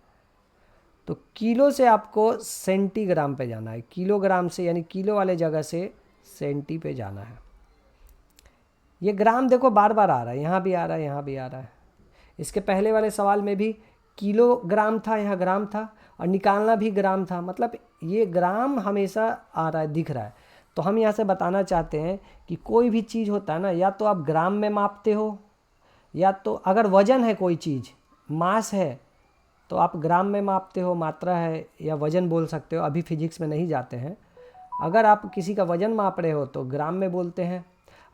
तो किलो से आपको सेंटीग्राम पे जाना है, किलोग्राम से यानी किलो वाले जगह से सेंटी पे जाना है। ये ग्राम देखो बार बार आ रहा है, यहाँ भी आ रहा है, यहाँ भी आ रहा है। इसके पहले वाले सवाल में भी किलोग्राम था, यहाँ ग्राम था, और निकालना भी ग्राम था, मतलब ये ग्राम हमेशा आ रहा है, दिख रहा है। तो हम यहाँ से बताना चाहते हैं कि कोई भी चीज़ होता है ना, या तो आप ग्राम में मापते हो, या तो अगर वजन है कोई चीज़, मास है, तो आप ग्राम में मापते हो, मात्रा है या वजन बोल सकते हो, अभी फिजिक्स में नहीं जाते हैं। अगर आप किसी का वजन माप रहे हो तो ग्राम में बोलते हैं,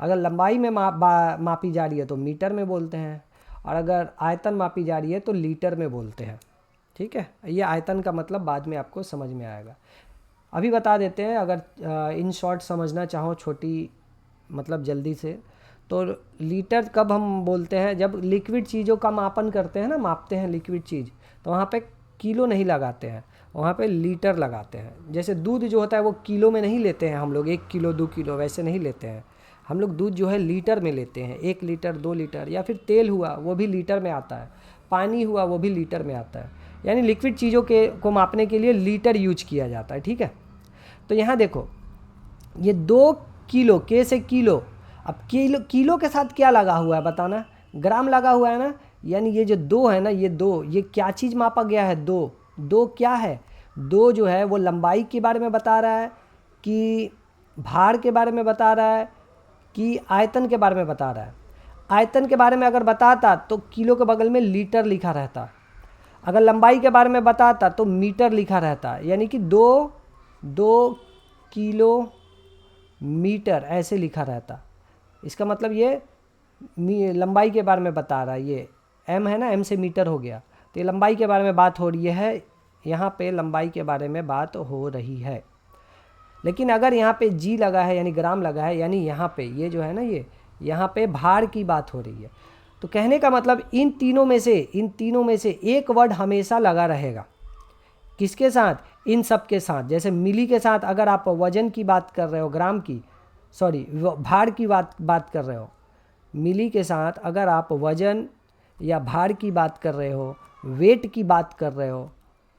अगर लंबाई में मापी जा रही है तो मीटर में बोलते हैं, और अगर आयतन मापी जा रही है तो लीटर में बोलते हैं, ठीक है। ये आयतन का मतलब बाद में आपको समझ में आएगा, अभी बता देते हैं। अगर इन शॉर्ट समझना चाहो छोटी, मतलब जल्दी से, तो लीटर कब हम बोलते हैं, जब लिक्विड चीज़ों का मापन करते हैं ना, मापते हैं लिक्विड चीज़, तो वहाँ पे किलो नहीं लगाते हैं, वहाँ पे लीटर लगाते हैं। जैसे दूध जो होता है वो किलो में नहीं लेते हैं हम लोग, 1 किलो 2 किलो वैसे नहीं लेते हैं हम लोग, दूध जो है लीटर में लेते हैं, 1 लीटर 2 लीटर, या फिर तेल हुआ वो भी लीटर में आता है, पानी हुआ वो भी लीटर में आता है। यानी लिक्विड चीज़ों को मापने के लिए लीटर यूज किया जाता है, ठीक है। तो यहाँ देखो ये 2 किलो, के से किलो, अब किलो के साथ क्या लगा हुआ है बताना, ग्राम लगा हुआ है ना, यानी ये जो 2 है ना, ये 2, ये क्या चीज़ मापा गया है, 2 क्या है, 2 जो है वो लंबाई के बारे में बता रहा है, कि भार के बारे में बता रहा है, कि आयतन के बारे में बता रहा है। आयतन के बारे में अगर बताता तो किलो के बगल में लीटर लिखा रहता, अगर लंबाई के बारे में बताता तो मीटर लिखा रहता, यानी कि 2 किलो मीटर ऐसे लिखा रहता। इसका मतलब ये लंबाई के बारे में बता रहा है, ये m है ना, m से मीटर हो गया, तो ये लंबाई के बारे में बात हो रही है, यहाँ पे लंबाई के बारे में बात हो रही है। लेकिन अगर यहाँ पे जी लगा है यानी ग्राम लगा है, यानी यहाँ पे ये जो है ना, ये यहाँ पे भार की बात हो रही है। तो कहने का मतलब इन तीनों में से एक वर्ड हमेशा लगा रहेगा, किसके साथ? इन सब के साथ। जैसे मिली के साथ अगर आप वजन की बात कर रहे हो, ग्राम की, सॉरी भार की बात कर रहे हो, मिली के साथ अगर आप वजन या भार की बात कर रहे हो, वेट की बात कर रहे हो,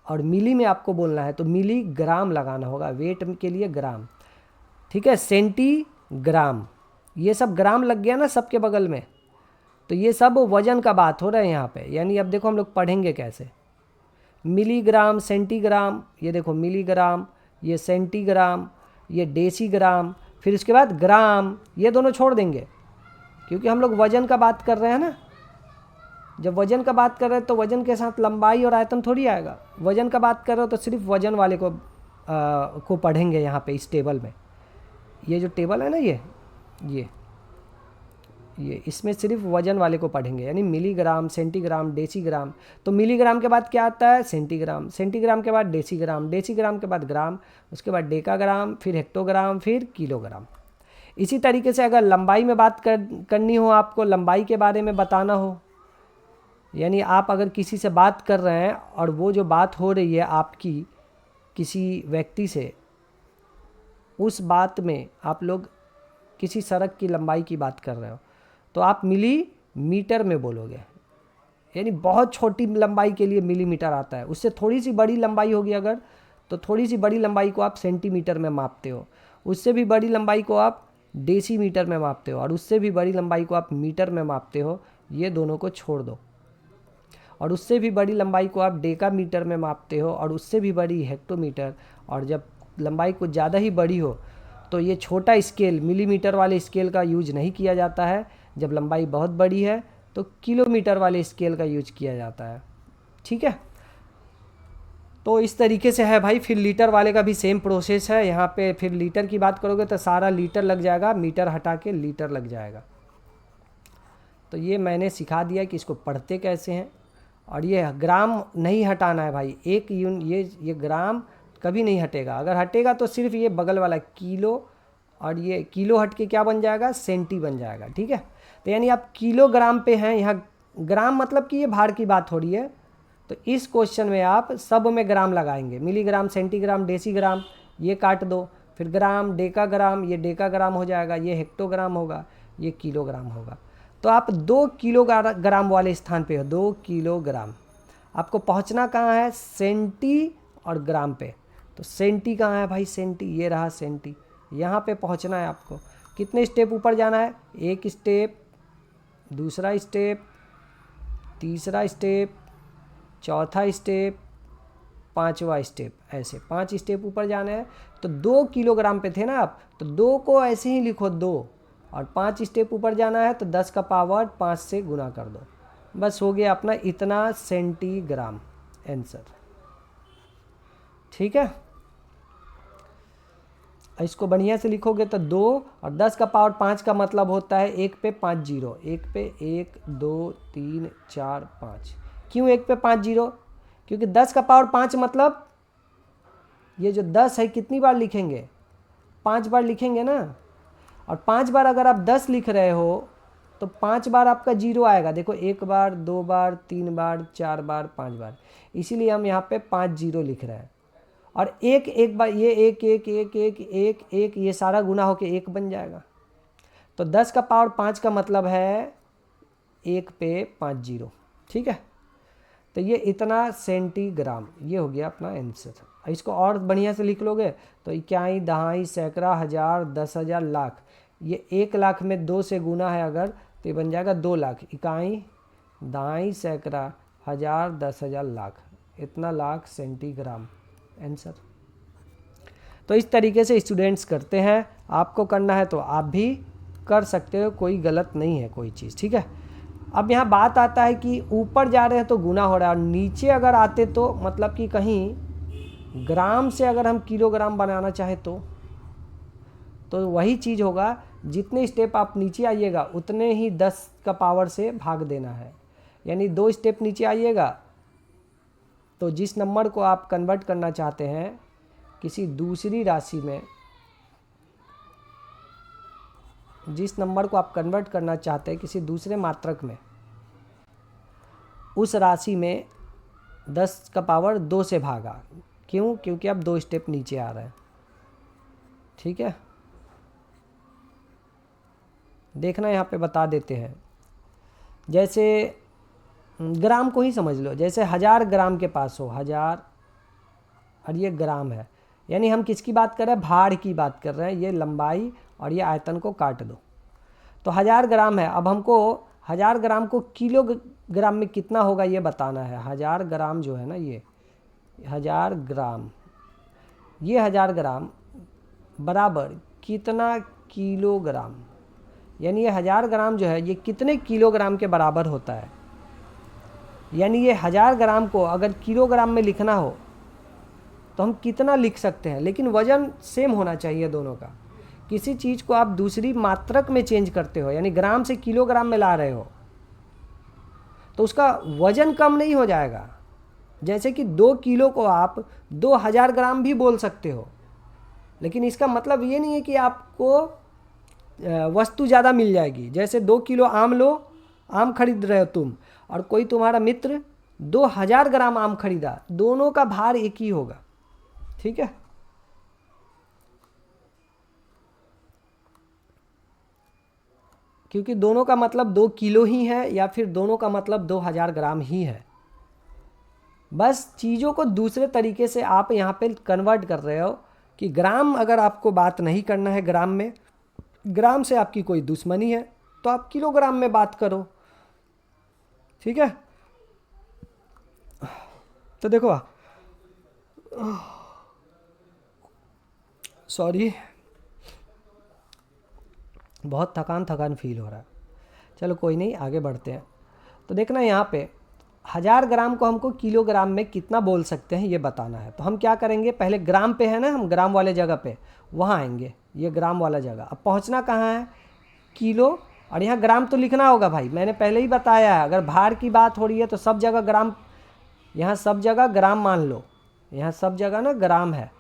और मिली में आपको बोलना है तो मिली ग्राम लगाना होगा, वेट के लिए ग्राम, ठीक है। सेंटीग्राम, ये सब ग्राम लग गया ना सबके बगल में, तो ये सब वजन का बात हो रहा है यहाँ पे। यानी अब देखो हम लोग पढ़ेंगे कैसे, मिलीग्राम, सेंटीग्राम, ये देखो मिलीग्राम, ये सेंटीग्राम, ये डेसीग्राम, फिर उसके बाद ग्राम, ये दोनों छोड़ देंगे क्योंकि हम लोग वजन का बात कर रहे हैं ना। जब वजन का बात कर रहे हैं तो वजन के साथ लंबाई और आयतन थोड़ी आएगा। वजन का बात कर रहे हो तो सिर्फ वजन वाले को पढ़ेंगे यहाँ पे इस टेबल में। ये जो टेबल है ना, ये इसमें सिर्फ वजन वाले को पढ़ेंगे, यानी मिलीग्राम, सेंटीग्राम, डेसीग्राम। तो मिलीग्राम के बाद क्या आता है? सेंटीग्राम, सेंटीग्राम के बाद डेसीग्राम, डेसीग्राम के बाद ग्राम, उसके बाद डेकाग्राम, फिर हेक्टोग्राम, फिर किलोग्राम। इसी तरीके से अगर लंबाई में बात करनी हो, आपको लंबाई के बारे में बताना हो, यानी आप अगर किसी से बात कर रहे हैं और वो जो बात हो रही है आपकी किसी व्यक्ति से, उस बात में आप लोग किसी सड़क की लंबाई की बात कर रहे हो तो आप मिलीमीटर में बोलोगे, यानी बहुत छोटी लंबाई के लिए मिलीमीटर आता है। उससे थोड़ी सी बड़ी लंबाई होगी अगर, तो थोड़ी सी बड़ी लंबाई को आप सेंटीमीटर में मापते हो, उससे भी बड़ी लंबाई को आप डेसीमीटर में मापते हो, और उससे भी बड़ी लंबाई को आप मीटर में मापते हो। ये दोनों को छोड़ दो। और उससे भी बड़ी लंबाई को आप डेकामीटर में मापते हो, और उससे भी बड़ी हेक्टोमीटर। और जब लंबाई कुछ ज़्यादा ही बड़ी हो तो ये छोटा स्केल, मिलीमीटर वाले स्केल का यूज नहीं किया जाता है। जब लंबाई बहुत बड़ी है तो किलोमीटर वाले स्केल का यूज किया जाता है, ठीक है। तो इस तरीके से है भाई। फिर लीटर वाले का भी सेम प्रोसेस है। यहाँ पे फिर लीटर की बात करोगे तो सारा लीटर लग जाएगा, मीटर हटा के लीटर लग जाएगा। तो ये मैंने सिखा दिया कि इसको पढ़ते कैसे हैं। और ये ग्राम नहीं हटाना है भाई, एक ये ग्राम कभी नहीं हटेगा। अगर हटेगा तो सिर्फ ये बगल वाला किलो, और ये किलो हट के क्या बन जाएगा? सेंटी बन जाएगा, ठीक है। तो यानी आप किलोग्राम पे हैं, यहाँ ग्राम मतलब कि ये भार की बात हो रही है। तो इस क्वेश्चन में आप सब में ग्राम लगाएंगे, मिलीग्राम, सेंटीग्राम, डेसीग्राम, ये काट दो, फिर ग्राम, डेकाग्राम, ये डेकाग्राम हो जाएगा, ये हेक्टोग्राम होगा, ये किलोग्राम होगा। तो आप 2 किलोग्राम वाले स्थान पे हो, 2 किलोग्राम। आपको पहुंचना कहाँ है? सेंटी और ग्राम पे। तो सेंटी कहाँ है भाई? सेंटी, ये रहा सेंटी, यहाँ पे पहुंचना है आपको। कितने स्टेप ऊपर जाना है? एक स्टेप, दूसरा स्टेप, तीसरा स्टेप, चौथा स्टेप, पांचवा स्टेप, ऐसे 5 स्टेप ऊपर जाना है। तो 2 किलोग्राम पे थे ना आप, तो 2 को ऐसे ही लिखो 2, और 5 स्टेप ऊपर जाना है तो 10 का पावर 5 से गुना कर दो, बस हो गया अपना इतना सेंटीग्राम आंसर, ठीक है। इसको बढ़िया से लिखोगे तो 2 और 10 का पावर 5 का मतलब होता है 1 पे 5 जीरो, 1 पे 1 2 3 4 5। क्यों 1 पे 5 जीरो? क्योंकि 10 का पावर 5 मतलब ये जो 10 है कितनी बार लिखेंगे? 5 बार लिखेंगे ना। और 5 बार अगर आप 10 लिख रहे हो तो 5 बार आपका जीरो आएगा। देखो 1 बार, 2 बार, 3 बार, 4 बार, 5 बार, इसीलिए हम यहाँ पे 5 जीरो लिख रहे हैं। और एक बार ये एक एक एक एक एक एक ये सारा गुना होके 1 बन जाएगा। तो 10 का पावर 5 का मतलब है 1 पे 5 जीरो, ठीक है। तो ये इतना सेंटीग्राम, ये हो गया अपना आंसर। इसको और बढ़िया से लिख लोगे तो इकाई, दहाई, सैकड़ा, हजार, 10,000, लाख। ये 1 लाख में 2 से गुना है अगर, तो ये बन जाएगा 2 लाख। इकाई, दहाई, सैकड़ा, हजार, 10,000, लाख, इतना लाख सेंटीग्राम आंसर। तो इस तरीके से स्टूडेंट्स करते हैं। आपको करना है तो आप भी कर सकते हो, कोई गलत नहीं है कोई चीज़, ठीक है। अब यहाँ बात आता है कि ऊपर जा रहे हैं तो गुना हो रहा है, और नीचे अगर आते तो मतलब कि कहीं ग्राम से अगर हम किलोग्राम बनाना चाहे तो वही चीज़ होगा, जितने स्टेप आप नीचे आइएगा उतने ही 10 का पावर से भाग देना है। यानी 2 स्टेप नीचे आइएगा तो जिस नंबर को आप कन्वर्ट करना चाहते हैं किसी दूसरी राशि में, जिस नंबर को आप कन्वर्ट करना चाहते हैं किसी दूसरे मात्रक में, उस राशि में 10 का पावर 2 से भागा, क्यों? क्योंकि आप 2 स्टेप नीचे आ रहे हैं। ठीक है, देखना यहाँ पे बता देते हैं। जैसे ग्राम को ही समझ लो, जैसे 1000 ग्राम के पास हो, 1000, और ये ग्राम है, यानी हम किसकी बात कर रहे हैं? भार की बात कर रहे हैं। ये लंबाई और ये आयतन को काट दो तो 1000 ग्राम है। अब हमको 1000 ग्राम को किलोग्राम में कितना होगा ये बताना है। 1000 ग्राम जो है ना, ये 1000 ग्राम, ये 1000 ग्राम बराबर कितना किलोग्राम, यानी ये 1000 ग्राम जो है ये कितने किलोग्राम के बराबर होता है। यानी ये 1000 ग्राम को अगर किलोग्राम में लिखना हो तो हम कितना लिख सकते हैं, लेकिन वजन सेम होना चाहिए दोनों का। किसी चीज़ को आप दूसरी मात्रक में चेंज करते हो, यानी ग्राम से किलोग्राम में ला रहे हो, तो उसका वजन कम नहीं हो जाएगा। जैसे कि 2 किलो को आप 2000 ग्राम भी बोल सकते हो, लेकिन इसका मतलब ये नहीं है कि आपको वस्तु ज़्यादा मिल जाएगी। जैसे 2 किलो आम लो, आम खरीद रहे हो तुम, और कोई तुम्हारा मित्र 2000 ग्राम आम खरीदा, दोनों का भार एक ही होगा। ठीक है, क्योंकि दोनों का मतलब 2 किलो ही है, या फिर दोनों का मतलब 2000 ग्राम ही है। बस चीज़ों को दूसरे तरीके से आप यहाँ पे कन्वर्ट कर रहे हो कि ग्राम, अगर आपको बात नहीं करना है ग्राम में, ग्राम से आपकी कोई दुश्मनी है, तो आप किलोग्राम में बात करो। ठीक है, तो देखो, सॉरी, बहुत थकान फील हो रहा है। चलो कोई नहीं, आगे बढ़ते हैं। तो देखना यहाँ पे 1000 ग्राम को हमको किलोग्राम में कितना बोल सकते हैं ये बताना है। तो हम क्या करेंगे, पहले ग्राम पे है ना, हम ग्राम वाले जगह पे वहाँ आएंगे, ये ग्राम वाला जगह। अब पहुँचना कहाँ है? किलो, और यहाँ ग्राम तो लिखना होगा भाई, मैंने पहले ही बताया है। अगर भार की बात हो रही है तो सब जगह ग्राम, यहाँ सब जगह ग्राम मान लो, यहाँ सब जगह ना ग्राम है।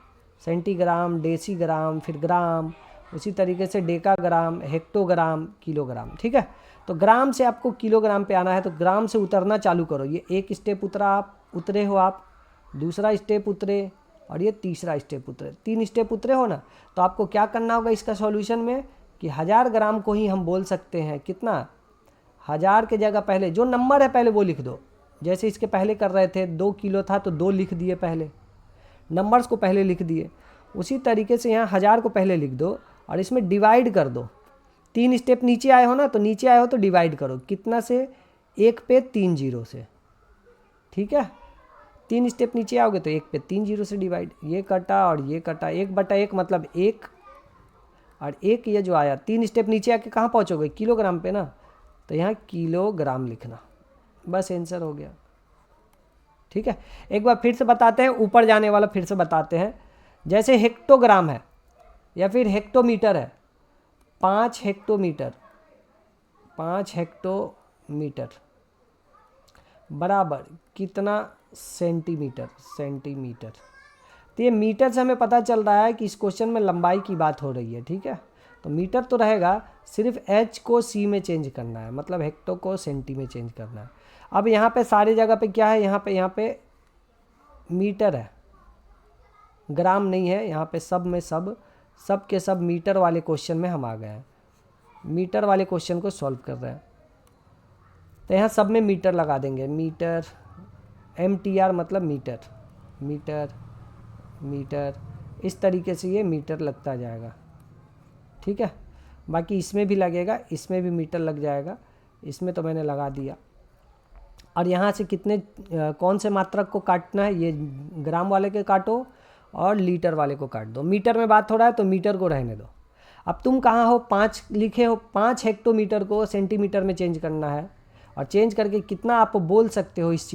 सेंटीग्राम, डेसीग्राम, फिर ग्राम, उसी तरीके से डेकाग्राम, हेक्टोग्राम, किलोग्राम। ठीक है, तो ग्राम से आपको किलोग्राम पे आना है, तो ग्राम से उतरना चालू करो। ये एक स्टेप उतरे हो आप, दूसरा स्टेप उतरे, और ये तीसरा स्टेप उतरे, 3 स्टेप उतरे हो ना। तो आपको क्या करना होगा इसका सॉल्यूशन में, कि 1000 ग्राम को ही हम बोल सकते हैं कितना, 1000 के जगह पहले जो नंबर है पहले वो लिख दो। जैसे इसके पहले कर रहे थे, 2 किलो था तो 2 लिख दिए, पहले नंबर्स को पहले लिख दिए। उसी तरीके से यहाँ 1000 को पहले लिख दो और इसमें डिवाइड कर दो। 3 स्टेप नीचे आए हो ना, तो नीचे आए हो तो डिवाइड करो, कितना से? 1 पे 3 जीरो से। ठीक है, 3 स्टेप नीचे आओगे तो 1 पे 3 जीरो से डिवाइड, ये कटा और ये कटा, 1/1 मतलब 1, और 1 ये जो आया, 3 स्टेप नीचे आके कहाँ पहुँचोगे? किलोग्राम पे ना, तो यहाँ किलोग्राम लिखना, बस आंसर हो गया। ठीक है, एक बार फिर से बताते हैं, ऊपर जाने वाला फिर से बताते हैं। जैसे हेक्टोग्राम है या फिर हेक्टोमीटर है, 5 हेक्टोमीटर, 5 हेक्टोमीटर बराबर कितना सेंटीमीटर? सेंटीमीटर। तो ये मीटर से हमें पता चल रहा है कि इस क्वेश्चन में लंबाई की बात हो रही है। ठीक है, तो मीटर तो रहेगा, सिर्फ एच को सी में चेंज करना है, मतलब हेक्टो को सेंटी में चेंज करना है। अब यहाँ पे सारी जगह पे क्या है, यहाँ पे मीटर है, ग्राम नहीं है। यहाँ पे सब में सब के सब मीटर वाले क्वेश्चन में हम आ गए हैं, मीटर वाले क्वेश्चन को सॉल्व कर रहे हैं। तो यहाँ सब में मीटर लगा देंगे, मीटर, MTR मतलब मीटर, मीटर, मीटर, इस तरीके से ये मीटर लगता जाएगा। ठीक है, बाकी इसमें भी लगेगा, इसमें भी मीटर लग जाएगा, इसमें तो मैंने लगा दिया। और यहाँ से कितने कौन से मात्रक को काटना है, ये ग्राम वाले के काटो और लीटर वाले को काट दो। मीटर में बात हो रहा है तो मीटर को रहने दो। अब तुम कहाँ हो, 5 लिखे हो, 5 हेक्टोमीटर को सेंटीमीटर में चेंज करना है, और चेंज करके कितना आप बोल सकते हो इस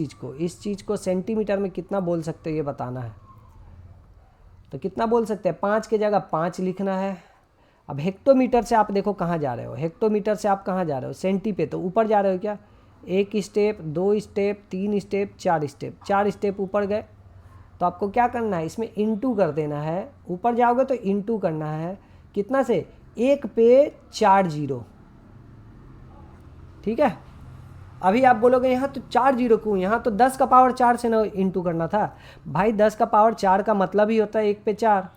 चीज़ को सेंटीमीटर में कितना बोल सकते हो ये बताना है। तो कितना बोल सकते हैं, 5 के जगह 5 लिखना है। अब हेक्टोमीटर से आप देखो कहाँ जा रहे हो, हेक्टोमीटर से आप कहाँ जा रहे हो, सेंटी पे, तो ऊपर जा रहे हो क्या? 1 step, 2 step, 3 step, 4 step, 4 step ऊपर गए। तो आपको क्या करना है, इसमें इंटू कर देना है। ऊपर जाओगे तो इंटू करना है, कितना से? 1 पे 4 जीरो। ठीक है, अभी आप बोलोगे यहाँ तो 4 जीरो क्यों, यहाँ तो 10 का पावर 4 से ना इंटू करना था। भाई 10 का पावर 4 का मतलब ही होता है 1 पे 4,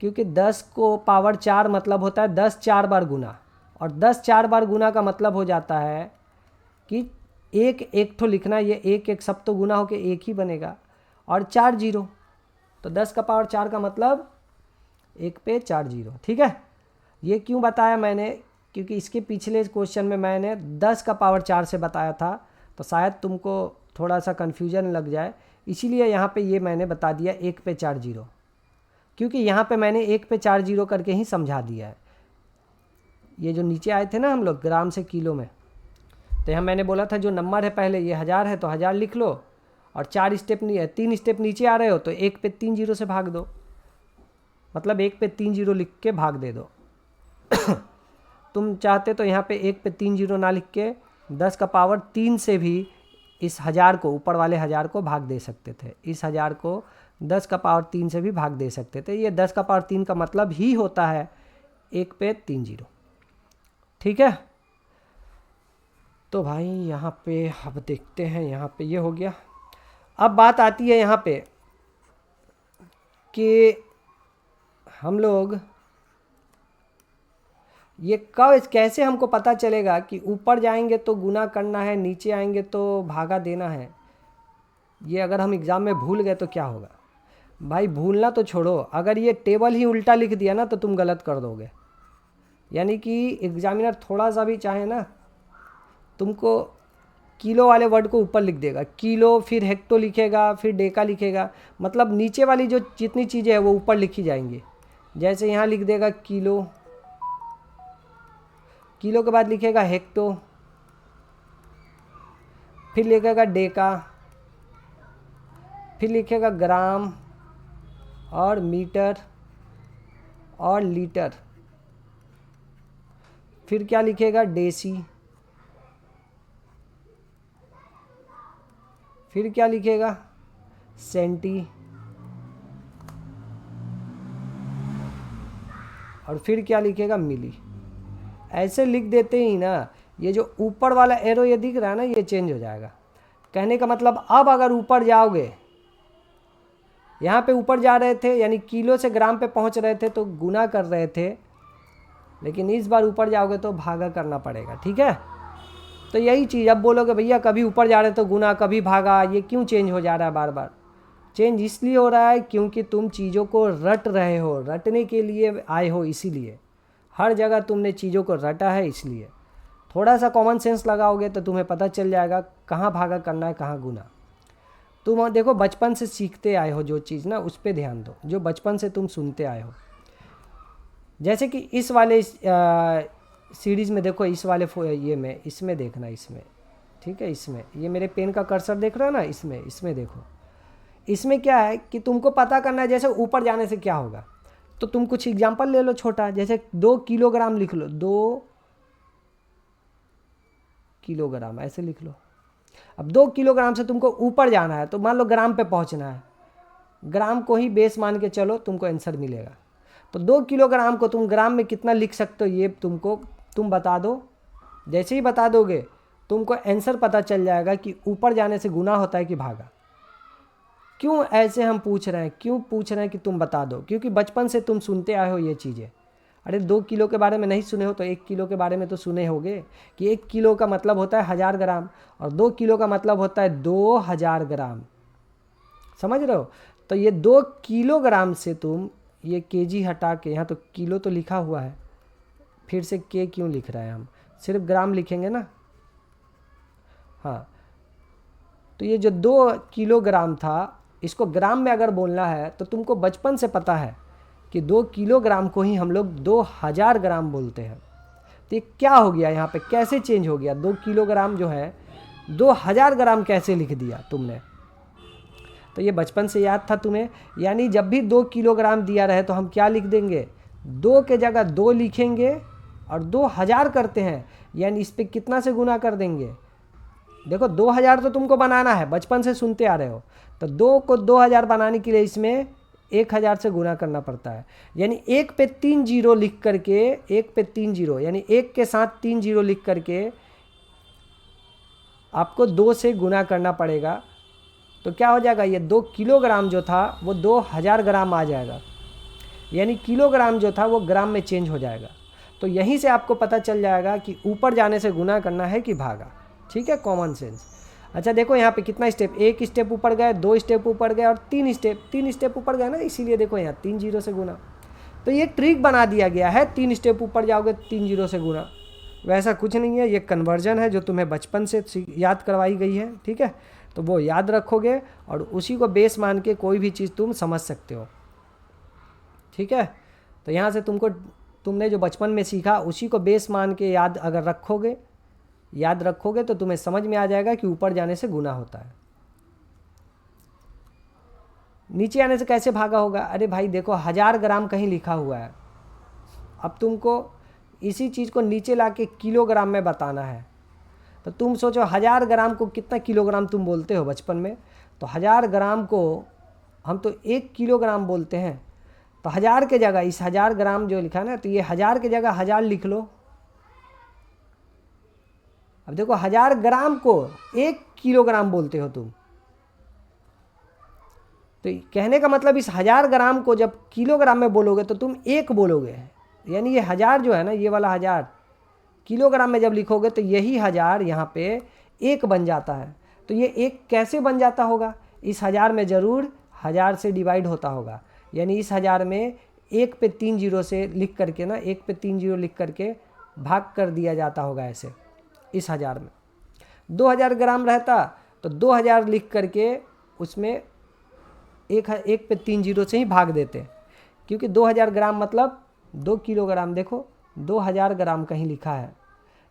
क्योंकि 10 को पावर 4 मतलब होता है 10 4 बार गुना, और 10 4 बार गुना का मतलब हो जाता है कि एक एक ठो लिखना, ये एक एक सब तो गुना होके एक ही बनेगा, और 4 जीरो, तो 10 का पावर 4 का मतलब 1 पे 4 जीरो। ठीक है, ये क्यों बताया मैंने, क्योंकि इसके पिछले क्वेश्चन में मैंने 10 का पावर 4 से बताया था, तो शायद तुमको थोड़ा सा कन्फ्यूजन लग जाए, इसीलिए यहाँ पे ये मैंने बता दिया 1 पे 4 जीरो, क्योंकि यहाँ पे मैंने 1 पे 4 जीरो करके ही समझा दिया है। ये जो नीचे आए थे ना हम लोग ग्राम से किलो में, तो यहाँ मैंने बोला था जो नंबर है पहले ये 1000 है तो 1000 लिख लो, और 4 स्टेप 3 स्टेप नीचे आ रहे हो तो 1 पे 3 जीरो से भाग दो, मतलब 1 पे 3 जीरो लिख के भाग दे दो। तुम चाहते तो यहाँ पे 1 पे 3 जीरो ना लिख के 10 का पावर 3 से भी इस 1000 को, ऊपर वाले 1000 को भाग दे सकते थे, इस 1000 को 10 का पावर 3 से भी भाग दे सकते थे। ये 10 का पावर 3 का मतलब ही होता है 1 पे 3 जीरो। ठीक है, तो भाई यहाँ पे अब देखते हैं, यहाँ पे ये हो गया। अब बात आती है यहाँ पे कि हम लोग ये कब कैसे हमको पता चलेगा कि ऊपर जाएंगे तो गुना करना है, नीचे आएंगे तो भागा देना है। ये अगर हम एग्ज़ाम में भूल गए तो क्या होगा। भाई भूलना तो छोड़ो, अगर ये टेबल ही उल्टा लिख दिया ना तो तुम गलत कर दोगे। यानी कि एग्जामिनर थोड़ा सा भी चाहे ना, तुमको किलो वाले वर्ड को ऊपर लिख देगा, किलो, फिर हेक्टो लिखेगा, फिर डेका लिखेगा, मतलब नीचे वाली जो जितनी चीज़ें हैं वो ऊपर लिखी जाएंगी। जैसे यहाँ लिख देगा किलो, किलो के बाद लिखेगा हेक्टो, फिर लिखेगा डेका, फिर लिखेगा ग्राम और मीटर और लीटर, फिर क्या लिखेगा डेसी, फिर क्या लिखेगा सेंटी, और फिर क्या लिखेगा मिली। ऐसे लिख देते ही ना, ये जो ऊपर वाला एरो ये दिख रहा है ना, ये चेंज हो जाएगा। कहने का मतलब अब अगर ऊपर जाओगे, यहाँ पे ऊपर जा रहे थे यानी किलो से ग्राम पे पहुँच रहे थे तो गुना कर रहे थे, लेकिन इस बार ऊपर जाओगे तो भागा करना पड़ेगा। ठीक है, तो यही चीज़ अब बोलोगे भैया कभी ऊपर जा रहे तो गुना, कभी भागा, ये क्यों चेंज हो जा रहा है बार बार। चेंज इसलिए हो रहा है क्योंकि तुम चीज़ों को रट रहे हो, रटने के लिए आए हो, इसीलिए हर जगह तुमने चीज़ों को रटा है। इसलिए थोड़ा सा कॉमन सेंस लगाओगे तो तुम्हें पता चल जाएगा कहाँ भागा करना है, कहाँ गुना। तुम देखो बचपन से सीखते आए हो जो चीज़ ना, उस पर ध्यान दो, जो बचपन से तुम सुनते आए हो। जैसे कि इस वाले सीरीज़ में देखो, इस वाले ये में इसमें देखना, इसमें ठीक है, इसमें ये मेरे पेन का कर्सर देख रहे हो ना, इसमें देखो, इसमें क्या है कि तुमको पता करना है जैसे ऊपर जाने से क्या होगा। तो तुम कुछ एग्जांपल ले लो छोटा, जैसे 2 किलोग्राम लिख लो, 2 किलोग्राम ऐसे लिख लो। अब 2 किलोग्राम से तुमको ऊपर जाना है तो मान लो ग्राम पे पहुंचना है, ग्राम को ही बेस मान के चलो, तुमको आंसर मिलेगा। तो 2 किलोग्राम को तुम ग्राम में कितना लिख सकते हो ये तुम बता दो। जैसे ही बता दोगे तुमको आंसर पता चल जाएगा कि ऊपर जाने से गुना होता है कि भागा। क्यों ऐसे हम पूछ रहे हैं, क्यों पूछ रहे हैं कि तुम बता दो, क्योंकि बचपन से तुम सुनते आए हो ये चीज़ें। अरे 2 किलो के बारे में नहीं सुने हो तो 1 किलो के बारे में तो सुने होगे कि 1 किलो का मतलब होता है 1000 ग्राम, और 2 किलो का मतलब होता है 2000 ग्राम। समझ रहे हो। तो ये 2 किलोग्राम से तुम ये केजी हटा के, यहाँ तो किलो तो लिखा हुआ है, फिर से के क्यों लिख रहे हैं, हम सिर्फ ग्राम लिखेंगे ना। हाँ, तो ये जो 2 किलोग्राम था, इसको ग्राम में अगर बोलना है तो तुमको बचपन से पता है कि 2 किलोग्राम को ही हम लोग 2000 ग्राम बोलते हैं। तो ये क्या हो गया यहाँ पे, कैसे चेंज हो गया, 2 किलोग्राम जो है 2000 ग्राम कैसे लिख दिया तुमने। तो ये बचपन से याद था तुम्हें। यानी जब भी 2 किलोग्राम दिया रहे तो हम क्या लिख देंगे, 2 के जगह 2 लिखेंगे और 2000 करते हैं, यानी इस पर कितना से गुना कर देंगे। देखो 2000 तो तुमको बनाना है, बचपन से सुनते आ रहे हो, तो 2 को 2000 बनाने के लिए इसमें 1000 से गुना करना पड़ता है। यानी 1 पे 3 जीरो लिख करके, 1 पे 3 जीरो यानी 1 के साथ 3 जीरो लिख करके आपको 2 से गुना करना पड़ेगा, तो क्या हो जाएगा, ये 2 किलोग्राम जो था वो 2000 ग्राम आ जाएगा, यानी किलोग्राम जो था वो ग्राम में चेंज हो जाएगा। तो यहीं से आपको पता चल जाएगा कि ऊपर जाने से गुना करना है कि भागा। ठीक है, कॉमन सेंस। अच्छा देखो यहाँ पे कितना स्टेप, 1 स्टेप ऊपर गए, 2 स्टेप ऊपर गए और 3 स्टेप ऊपर गए ना, इसीलिए देखो यहाँ 3 जीरो से गुना। तो ये ट्रिक बना दिया गया है, 3 स्टेप ऊपर जाओगे 3 जीरो से गुना। वैसा कुछ नहीं है, ये कन्वर्जन है जो तुम्हें बचपन से याद करवाई गई है। ठीक है, तो वो याद रखोगे और उसी को बेस मान के कोई भी चीज़ तुम समझ सकते हो। ठीक है, तो यहाँ से तुमने जो बचपन में सीखा उसी को बेस मान के याद रखोगे तो तुम्हें समझ में आ जाएगा कि ऊपर जाने से गुना होता है। नीचे आने से कैसे भागा होगा, अरे भाई देखो 1000 ग्राम कहीं लिखा हुआ है, अब तुमको इसी चीज़ को नीचे लाके किलोग्राम में बताना है। तो तुम सोचो 1000 ग्राम को कितना किलोग्राम तुम बोलते हो बचपन में, तो 1000 ग्राम को हम तो 1 किलोग्राम बोलते हैं। तो 1000 के जगह इस 1000 ग्राम जो लिखा ना, तो ये 1000 के जगह 1000 लिख लो। अब देखो 1000 ग्राम को 1 किलोग्राम बोलते हो तुम, तो कहने का मतलब इस 1000 ग्राम को जब किलोग्राम में बोलोगे तो तुम 1 बोलोगे, यानी ये 1000 जो है ना, ये वाला 1000 किलोग्राम में जब लिखोगे तो यही 1000 यहाँ पे 1 बन जाता है। तो ये 1 कैसे बन जाता होगा, इस 1000 में ज़रूर 1000 से डिवाइड होता होगा, यानी इस 1000 में 1 पे 3 जीरो से लिख करके ना, 1 पे 3 जीरो लिख करके भाग कर दिया जाता होगा ऐसे। इस 1000 में 2000 ग्राम रहता तो 2000 लिख करके उसमें एक पे 3 जीरो से ही भाग देते, क्योंकि 2000 ग्राम मतलब 2 किलोग्राम। देखो 2000 ग्राम कहीं लिखा है,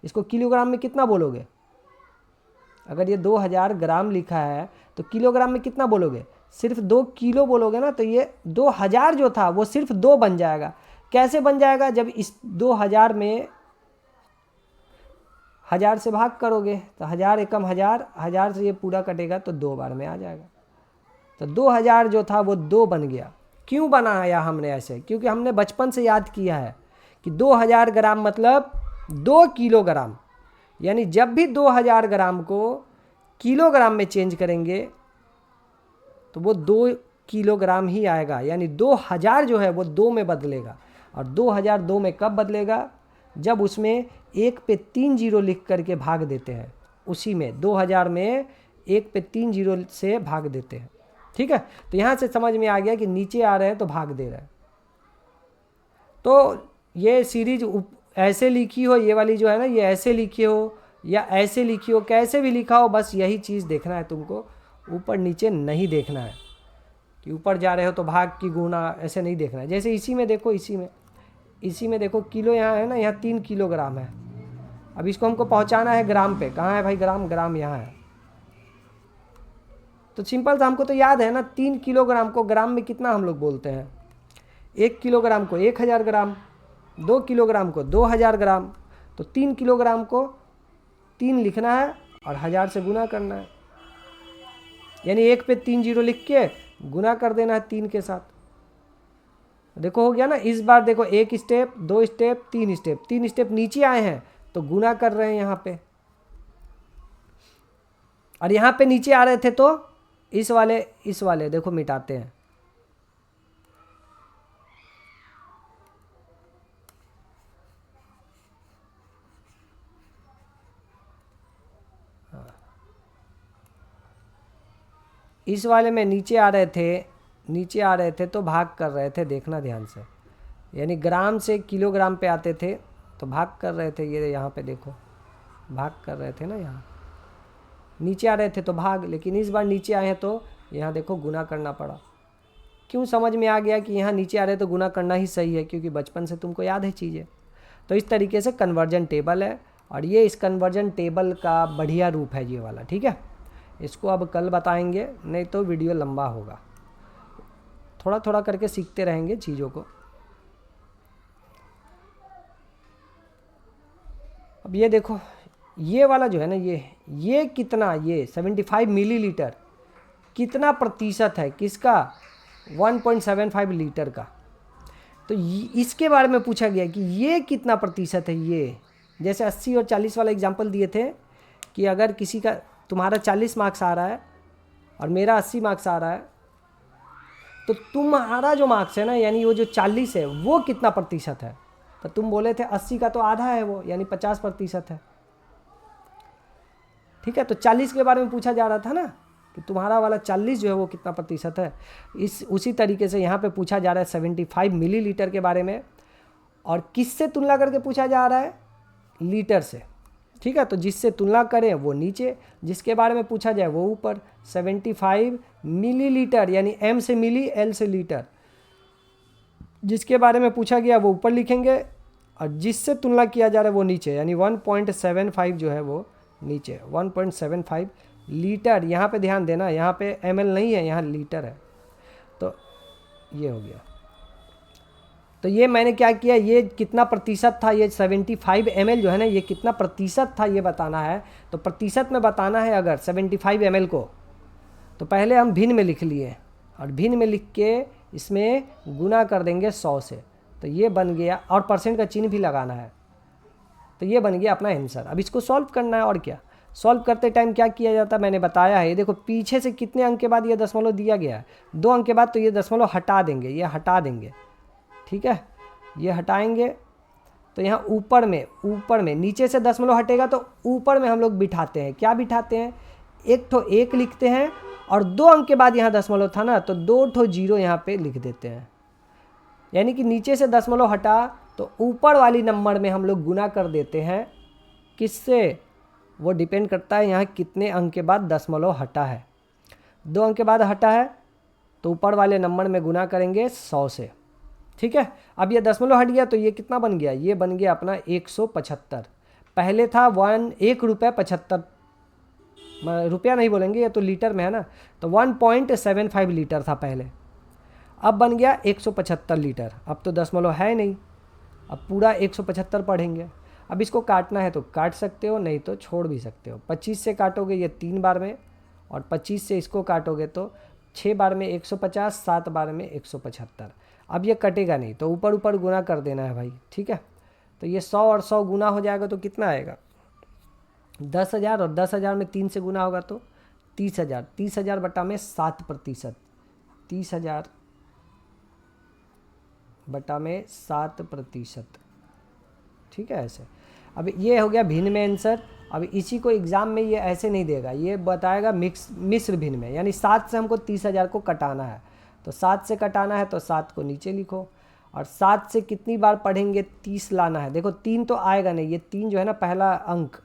इसको किलोग्राम में कितना बोलोगे, अगर ये 2000 ग्राम लिखा है तो किलोग्राम में कितना बोलोगे, सिर्फ 2 किलो बोलोगे ना, तो ये 2000 जो था वो सिर्फ 2 बन जाएगा। कैसे बन जाएगा, जब इस 2000 में 1000 से भाग करोगे तो 1000 एकम 1000 से ये पूरा कटेगा तो 2 बार में आ जाएगा। तो 2000 जो था वो 2 बन गया। क्यों बनाया हमने ऐसे, क्योंकि हमने बचपन से याद किया है कि 2000 ग्राम मतलब 2 किलोग्राम, यानी जब भी 2000 ग्राम को किलोग्राम में चेंज करेंगे तो वो 2 किलोग्राम ही आएगा, यानी 2000 जो है वो 2 में बदलेगा। और 2000 2 में कब बदलेगा, जब उसमें 1 पे 3 जीरो लिख करके भाग देते हैं, उसी में 2000 में 1 पे 3 जीरो से भाग देते हैं। ठीक है, तो यहाँ से समझ में आ गया कि नीचे आ रहे हैं तो भाग दे रहे हैं। तो ये सीरीज ऐसे लिखी हो, ये वाली जो है ना, ये ऐसे लिखी हो या ऐसे लिखी हो, कैसे भी लिखा हो, बस यही चीज़ देखना है तुमको, ऊपर नीचे नहीं देखना है कि ऊपर जा रहे हो तो भाग की गुना, ऐसे नहीं देखना है। जैसे इसी में देखो, इसी में देखो किलो यहाँ है ना, यहाँ 3 किलोग्राम है। अब इसको हमको पहुँचाना है ग्राम पे, कहाँ है भाई ग्राम यहाँ है। तो सिंपल सा हमको तो याद है ना, 3 किलोग्राम को ग्राम में कितना हम लोग बोलते हैं, 1 किलोग्राम को 1000 ग्राम, 2 किलोग्राम को 2000 ग्राम। तो 3 किलोग्राम को 3 लिखना है और 1000 से गुना करना है, यानी 1 पे 3 जीरो लिख के गुना कर देना है 3 के साथ। देखो हो गया ना। इस बार देखो 1 स्टेप, 2 स्टेप, 3 स्टेप नीचे आए हैं तो गुना कर रहे हैं यहाँ पे, और यहाँ पे नीचे आ रहे थे तो इस वाले देखो मिटाते हैं। इस वाले में नीचे आ रहे थे तो भाग कर रहे थे, देखना ध्यान से, यानी ग्राम से किलोग्राम पे आते थे तो भाग कर रहे थे। ये यहाँ पे देखो भाग कर रहे थे ना, यहाँ नीचे आ रहे थे तो भाग, लेकिन इस बार नीचे आए हैं तो यहाँ देखो गुना करना पड़ा। क्यों, समझ में आ गया कि यहाँ नीचे आ रहे तो गुना करना ही सही है, क्योंकि बचपन से तुमको याद है चीज़ें। तो इस तरीके से कन्वर्जन टेबल है, और ये इस कन्वर्जन टेबल का बढ़िया रूप है ये वाला। ठीक है, इसको अब कल बताएंगे, नहीं तो वीडियो लंबा होगा। थोड़ा थोड़ा करके सीखते रहेंगे चीज़ों को। अब ये देखो, ये वाला जो है ना, ये कितना, ये 75 मिलीलीटर कितना प्रतिशत है किसका, 1.75 लीटर का। तो इसके बारे में पूछा गया कि ये कितना प्रतिशत है। ये जैसे 80 और 40 वाला एग्जाम्पल दिए थे कि अगर किसी का तुम्हारा 40 मार्क्स आ रहा है और मेरा 80 मार्क्स आ रहा है, तो तुम्हारा जो मार्क्स है ना, यानी वो जो 40 है वो कितना प्रतिशत है। तो तुम बोले थे 80 का तो आधा है वो, यानी 50% है। ठीक है, तो 40 के बारे में पूछा जा रहा था ना कि तुम्हारा वाला 40 जो है वो कितना प्रतिशत है। उसी तरीके से यहाँ पे पूछा जा रहा है 75 मिलीलीटर के बारे में, और किससे तुलना करके पूछा जा रहा है, लीटर से। ठीक है, तो जिससे तुलना करें वो नीचे, जिसके बारे में पूछा जाए वो ऊपर। 75 मिलीलीटर यानी m से मिली, l से लीटर, जिसके बारे में पूछा गया वो ऊपर लिखेंगे, और जिससे तुलना किया जा रहा है वो नीचे, यानी 1.75 जो है वो नीचे। 1.75 लीटर, यहाँ पे ध्यान देना, यहाँ पे ml नहीं है, यहाँ लीटर है। तो ये हो गया। तो ये मैंने क्या किया, ये कितना प्रतिशत था, ये 75 ml जो है ना, ये कितना प्रतिशत था ये बताना है। तो प्रतिशत में बताना है अगर 75 ml को, तो पहले हम भिन्न में लिख लिए, और भिन्न में लिख के इसमें गुना कर देंगे 100 से, तो ये बन गया, और परसेंट का चिन्ह भी लगाना है। तो ये बन गया अपना आंसर। अब इसको सॉल्व करना है, और क्या सॉल्व करते टाइम क्या किया जाता है मैंने बताया है। ये देखो पीछे से कितने अंक के बाद ये दशमलव दिया गया है, 2 अंक के बाद, तो ये दशमलव हटा देंगे, ये हटा देंगे। ठीक है, ये हटाएंगे, तो यहाँ ऊपर में नीचे से दशमलव हटेगा तो ऊपर में हम लोग बिठाते हैं। क्या बिठाते हैं, एक ठो 1 लिखते हैं, और 2 अंक के बाद यहाँ दशमलव था ना, तो 2 ठो 0 यहाँ पे लिख देते हैं। यानी कि नीचे से दशमलव हटा तो ऊपर वाली नंबर में हम लोग गुना कर देते हैं। किससे, वो डिपेंड करता है यहाँ कितने अंक के बाद दशमलव हटा है। 2 अंक के बाद हटा है तो ऊपर वाले नंबर में गुना करेंगे 100 से। ठीक है, अब ये दशमलव हट गया तो ये कितना बन गया, ये बन गया अपना 175। पहले था 1 रुपये 75, रुपया नहीं बोलेंगे, ये तो लीटर में है ना, तो 1.75 लीटर था पहले, अब बन गया 175 लीटर। अब तो दशमलव है नहीं, अब पूरा 175 पढ़ेंगे। अब इसको काटना है तो काट सकते हो, नहीं तो छोड़ भी सकते हो। 25 से काटोगे ये 3 बार में, और 25 से इसको काटोगे तो 6 बार में 150, 7 बार में 175। अब ये कटेगा नहीं, तो ऊपर ऊपर गुना कर देना है भाई। ठीक है, तो ये 100 और 100 गुना हो जाएगा तो कितना आएगा, 10,000, और 10,000 में 3 से गुना होगा तो 30,000। 30,000 बटा में 7%, 30,000 बटा में 7%। ठीक है, ऐसे। अब ये हो गया भिन्न में आंसर। अब इसी को एग्ज़ाम में ये ऐसे नहीं देगा, ये बताएगा मिश्र भिन्न में, यानी 7 से हमको 30,000 को कटाना है, तो 7 से कटाना है तो 7 को नीचे लिखो, और 7 से कितनी बार पढ़ेंगे, 30 लाना है। देखो 3 तो आएगा नहीं, ये 3 जो है ना पहला अंक,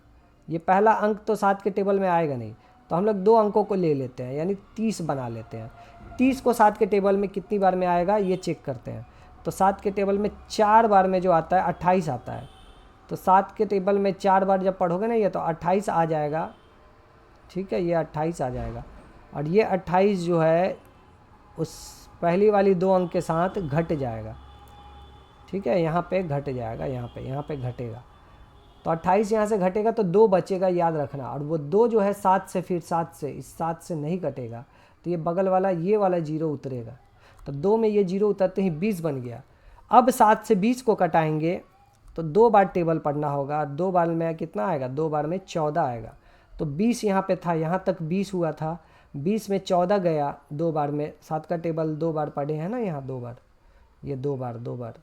ये पहला अंक तो 7 के टेबल में आएगा नहीं, तो हम लोग 2 अंकों को ले लेते हैं, यानी 30 बना लेते हैं। 30 को 7 के टेबल में कितनी बार में आएगा ये चेक करते हैं, तो 7 के टेबल में 4 बार में जो आता है 28 आता है, तो 7 के टेबल में 4 बार जब पढ़ोगे ना ये, तो 28 आ जाएगा। ठीक है, ये 28 आ जाएगा, और ये 28 जो है उस पहली वाली 2 अंक के साथ घट जाएगा। ठीक है, यहाँ पे घट जाएगा, यहाँ पे घटेगा, तो 28 यहाँ से घटेगा तो 2 बचेगा, याद रखना। और वो 2 जो है 7 से, फिर 7 से, इस 7 से नहीं कटेगा, तो ये बगल वाला ये वाला 0 उतरेगा, तो 2 में ये 0 उतरते ही 20 बन गया। अब 7 से 20 को कटाएंगे तो 2 बार टेबल पढ़ना होगा, 2 बार में कितना आएगा, 2 बार में 14 आएगा। तो 20 यहाँ पे था, यहाँ तक 20 हुआ था, 20 में 14 गया 2 बार में। 7 का टेबल 2 बार पढ़े हैं ना, यहाँ 2 बार, ये 2 बार,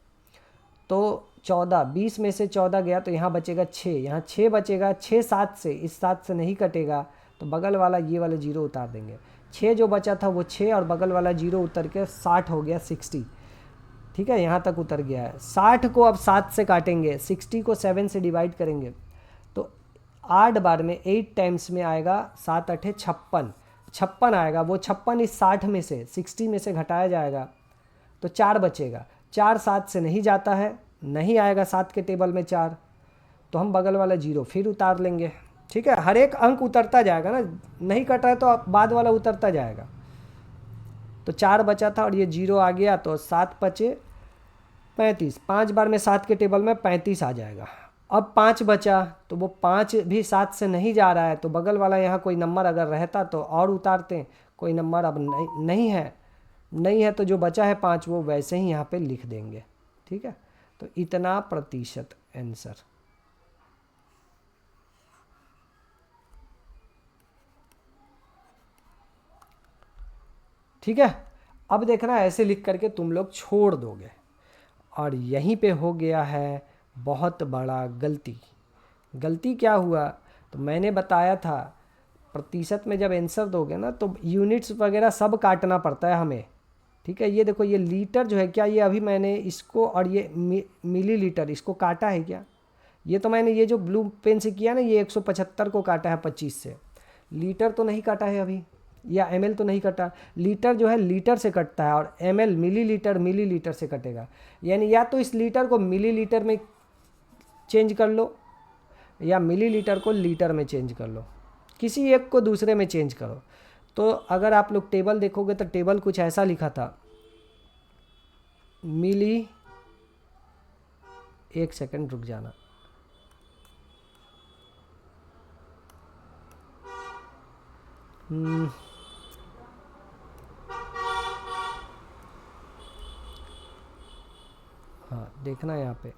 तो 14, 20 में से 14 गया तो यहाँ बचेगा 6, यहाँ 6 बचेगा। 6 7 से, इस 7 से नहीं कटेगा, तो बगल वाला ये वाला 0 उतार देंगे। 6 जो बचा था वो 6, और बगल वाला 0 उतर के 60 हो गया, 60। ठीक है, यहाँ तक उतर गया है। 60 को अब 7 से काटेंगे, 60 को 7 से डिवाइड करेंगे, तो 8 बार में 8 टाइम्स में आएगा, 7 8 56, 56 आएगा। वो 56 इस 60 में से, 60 में से घटाया जाएगा, तो 4 बचेगा। 4 7 से नहीं जाता है, नहीं आएगा 7 के टेबल में 4, तो हम बगल वाला 0 फिर उतार लेंगे। ठीक है, हर एक अंक उतरता जाएगा ना, नहीं कटा है तो बाद वाला उतरता जाएगा। तो 4 बचा था और ये 0 आ गया, तो 7 बचे 35, 5 बार में 7 के टेबल में 35 आ जाएगा। अब 5 बचा, तो वो 5 भी 7 से नहीं जा रहा है, तो बगल वाला यहाँ कोई नंबर अगर रहता तो और उतारते, कोई नंबर अब नहीं है, तो जो बचा है 5 वो वैसे ही यहाँ पे लिख देंगे। ठीक है, तो इतना प्रतिशत आंसर। ठीक है, अब देखना ऐसे लिख करके तुम लोग छोड़ दोगे। और यहीं पे हो गया है बहुत बड़ा गलती। गलती क्या हुआ, तो मैंने बताया था प्रतिशत में जब आंसर दोगे ना तो यूनिट्स वगैरह सब काटना पड़ता है हमें। ठीक है, ये देखो ये लीटर जो है क्या, ये अभी मैंने इसको और ये मिलीलीटर इसको काटा है क्या? ये तो मैंने ये जो ब्लू पेन से किया ना, ये 175 को काटा है 25 से। लीटर तो नहीं काटा है अभी, या ml तो नहीं कटा। लीटर जो है लीटर से कटता है और ml मिलीलीटर से कटेगा। यानी या तो इस लीटर को मिलीलीटर में चेंज कर लो या मिलीलीटर को लीटर में चेंज कर लो, किसी एक को दूसरे में चेंज करो। तो अगर आप लोग टेबल देखोगे तो टेबल कुछ ऐसा लिखा था, मिली, एक सेकंड रुक जाना, हाँ देखना यहाँ पे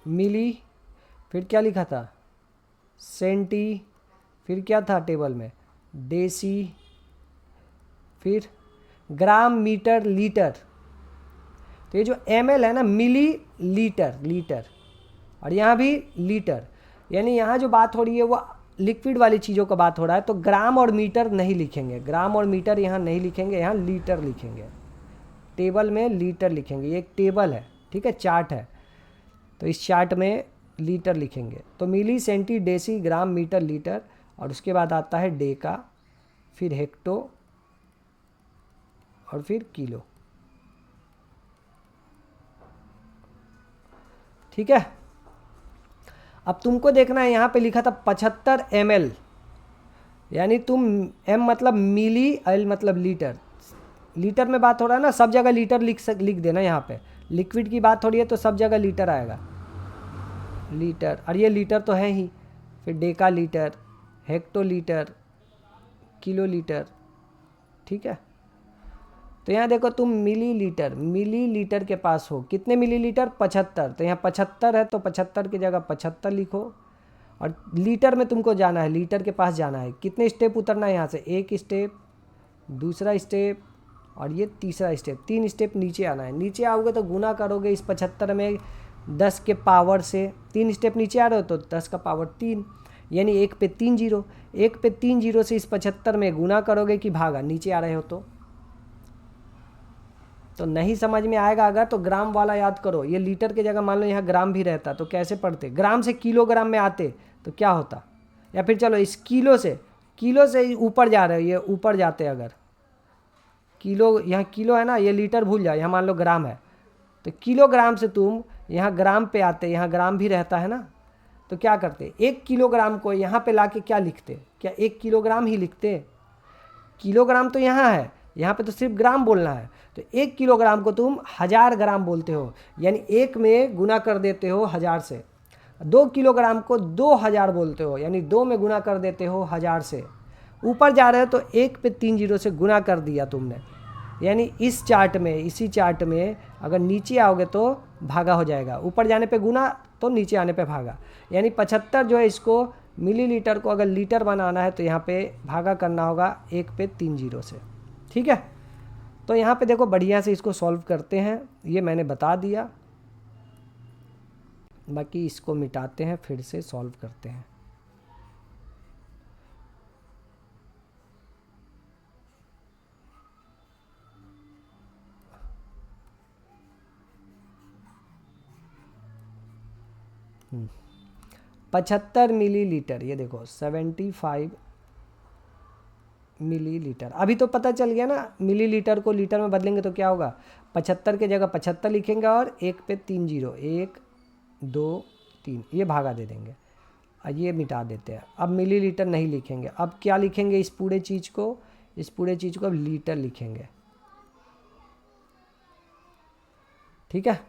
मिली, फिर क्या लिखा था सेंटी, फिर क्या था टेबल में डेसी, फिर ग्राम मीटर लीटर। तो ये जो ml है ना, मिली लीटर, लीटर, और यहाँ भी लीटर। यानी यहाँ जो बात हो रही है वो लिक्विड वाली चीज़ों का बात हो रहा है। तो ग्राम और मीटर नहीं लिखेंगे, ग्राम और मीटर यहाँ नहीं लिखेंगे, यहाँ लीटर लिखेंगे। टेबल में लीटर लिखेंगे, ये एक टेबल है, ठीक है, चार्ट है, तो इस चार्ट में लीटर लिखेंगे। तो मिली, centi, deci, gram, metre, litre, और उसके बाद आता है डेका, फिर हेक्टो और फिर किलो। ठीक है, अब तुमको देखना है यहाँ पे लिखा था 75 ml, यानी तुम m मतलब मिली, l मतलब लीटर। लीटर में बात हो रहा है ना, सब जगह लीटर लिख देना। यहाँ पे लिक्विड की बात हो रही है तो सब जगह लीटर आएगा, लीटर, और ये लीटर तो है ही। फिर Deka litre, hecto litre, kilo litre. ठीक है, तो यहाँ देखो तुम मिलीलीटर के पास हो, कितने मिलीलीटर 75, तो यहाँ 75 है तो 75 की जगह 75 लिखो। और लीटर में तुमको जाना है, लीटर के पास जाना है। कितने स्टेप उतरना है यहाँ से, एक स्टेप, दूसरा स्टेप और ये तीसरा स्टेप, 3 स्टेप नीचे आना है। नीचे आओगे तो गुना करोगे इस 75 में 10 के पावर से, 3 स्टेप नीचे आ रहे हो तो 10 का पावर 3, यानी 1 पे 3 जीरो, 1 पे 3 जीरो से इस 75 में गुना करोगे कि भागा, नीचे आ रहे हो तो नहीं समझ में आएगा अगर तो ग्राम वाला याद करो। ये लीटर की जगह मान लो यहाँ ग्राम भी रहता तो कैसे पढ़ते, ग्राम से किलोग्राम में आते तो क्या होता। या फिर चलो इस किलो से ऊपर जा रहे हो, ये ऊपर जाते अगर किलो, यहाँ किलो है ना, ये लीटर भूल जाओ, यहाँ मान लो ग्राम है तो किलोग्राम से तुम यहाँ ग्राम पे आते, यहाँ ग्राम भी रहता है ना, तो क्या करते 1 किलोग्राम को यहाँ पे लाके क्या लिखते, क्या 1 किलोग्राम ही लिखते। किलोग्राम तो यहाँ है, यहाँ पे तो सिर्फ ग्राम बोलना है। तो 1 किलोग्राम को तुम 1000 ग्राम बोलते हो, यानी 1 में गुना कर देते हो 1000 से। 2 किलोग्राम को 2000 बोलते हो, यानी 2 में गुना कर देते हो 1000 से। ऊपर जा रहे हो तो 1 पे 3 जीरो से गुना कर दिया तुमने, यानी इस चार्ट में, इसी चार्ट में अगर नीचे आओगे तो भागा हो जाएगा, ऊपर जाने पे गुना तो नीचे आने पे भागा। यानी 75 जो है इसको मिलीलीटर को अगर लीटर बनाना है तो यहाँ पे भागा करना होगा 1 पे 3 जीरो से। ठीक है, तो यहाँ पे देखो बढ़िया से इसको सॉल्व करते हैं, ये मैंने बता दिया, बाकी इसको मिटाते हैं फिर से सॉल्व करते हैं। हम्म, 75 मिलीलीटर, ये देखो 75 मिलीलीटर। अभी तो पता चल गया ना, मिलीलीटर को लीटर में बदलेंगे तो क्या होगा, 75 की जगह 75 लिखेंगे और 1 पे 3 जीरो, 1 2 3, ये भागा दे देंगे और ये मिटा देते हैं। अब मिलीलीटर नहीं लिखेंगे, अब क्या लिखेंगे, इस पूरे चीज़ को अब लीटर लिखेंगे। ठीक है,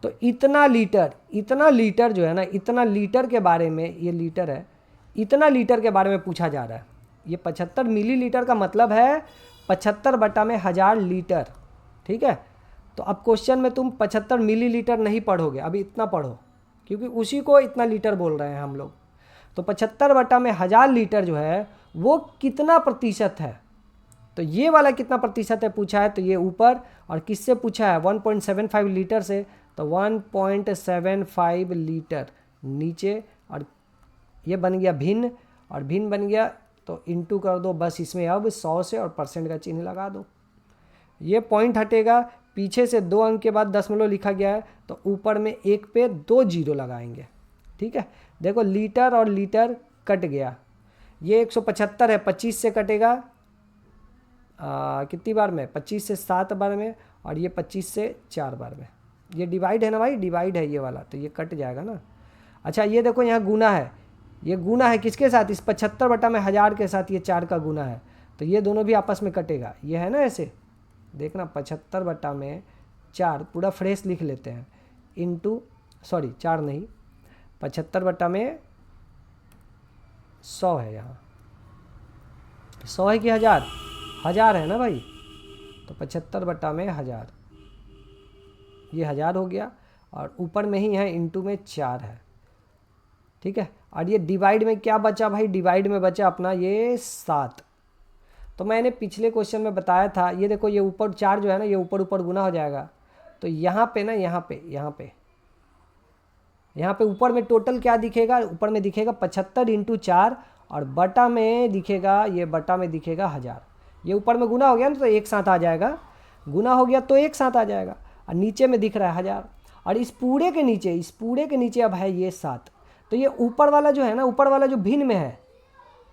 तो इतना लीटर जो है ना, इतना लीटर के बारे में, ये लीटर है, इतना लीटर के बारे में पूछा जा रहा है। ये 75 मिलीलीटर का मतलब है 75 बटा में 1000 लीटर। ठीक है, तो अब क्वेश्चन में तुम 75 मिलीलीटर नहीं पढ़ोगे, अभी इतना पढ़ो, क्योंकि उसी को इतना लीटर बोल रहे हैं हम लोग। तो 75 बटा में 1000 लीटर जो है वो कितना प्रतिशत है। तो ये वाला कितना प्रतिशत है पूछा है, तो ये ऊपर, और किससे पूछा है 1.75 लीटर से, तो 1.75 लीटर नीचे, और ये बन गया भिन्न, और भिन्न बन गया तो इंटू कर दो बस इसमें अब 100 से और परसेंट का चिन्ह लगा दो। ये पॉइंट हटेगा, पीछे से 2 अंक के बाद दशमलव लिखा गया है तो ऊपर में 1 पे 2 जीरो लगाएंगे। ठीक है, देखो लीटर और लीटर कट गया, ये 175 है, 25 से कटेगा कितनी बार में, 25 से 7 बार में, और ये 25 से 4 बार में। ये डिवाइड है ना भाई, डिवाइड है ये वाला, तो ये कट जाएगा ना। अच्छा ये देखो यहाँ गुना है, ये गुना है किसके साथ, इस 75 बटा में 1000 के साथ ये 4 का गुना है, तो ये दोनों भी आपस में कटेगा। ये है ना ऐसे, देखना 75 बटा में 4 पूरा फ्रेश लिख लेते हैं, इंटू, सॉरी 4 नहीं, 75 बटा में 100 है, यहाँ 100 है कि 1000, 1000 है ना भाई, तो 75 बटा में 1000, ये 1000 हो गया, और ऊपर में ही है इंटू में 4 है। ठीक है, और ये डिवाइड में क्या बचा भाई, डिवाइड में बचा अपना ये 7। तो मैंने पिछले क्वेश्चन में बताया था, ये देखो ये ऊपर 4 जो है ना, ये ऊपर ऊपर गुना हो जाएगा, तो यहाँ पे ना, यहाँ पे ऊपर में टोटल क्या दिखेगा, ऊपर में दिखेगा 75 इंटू 4, और बटा में दिखेगा, ये बटा में दिखेगा 1000। ये ऊपर में गुना हो गया ना तो एक साथ आ जाएगा, गुना हो गया तो एक साथ आ जाएगा, और नीचे में दिख रहा है 1000, और इस पूरे के नीचे अब है ये 7। तो ये ऊपर वाला जो है ना, ऊपर वाला जो भिन्न में है,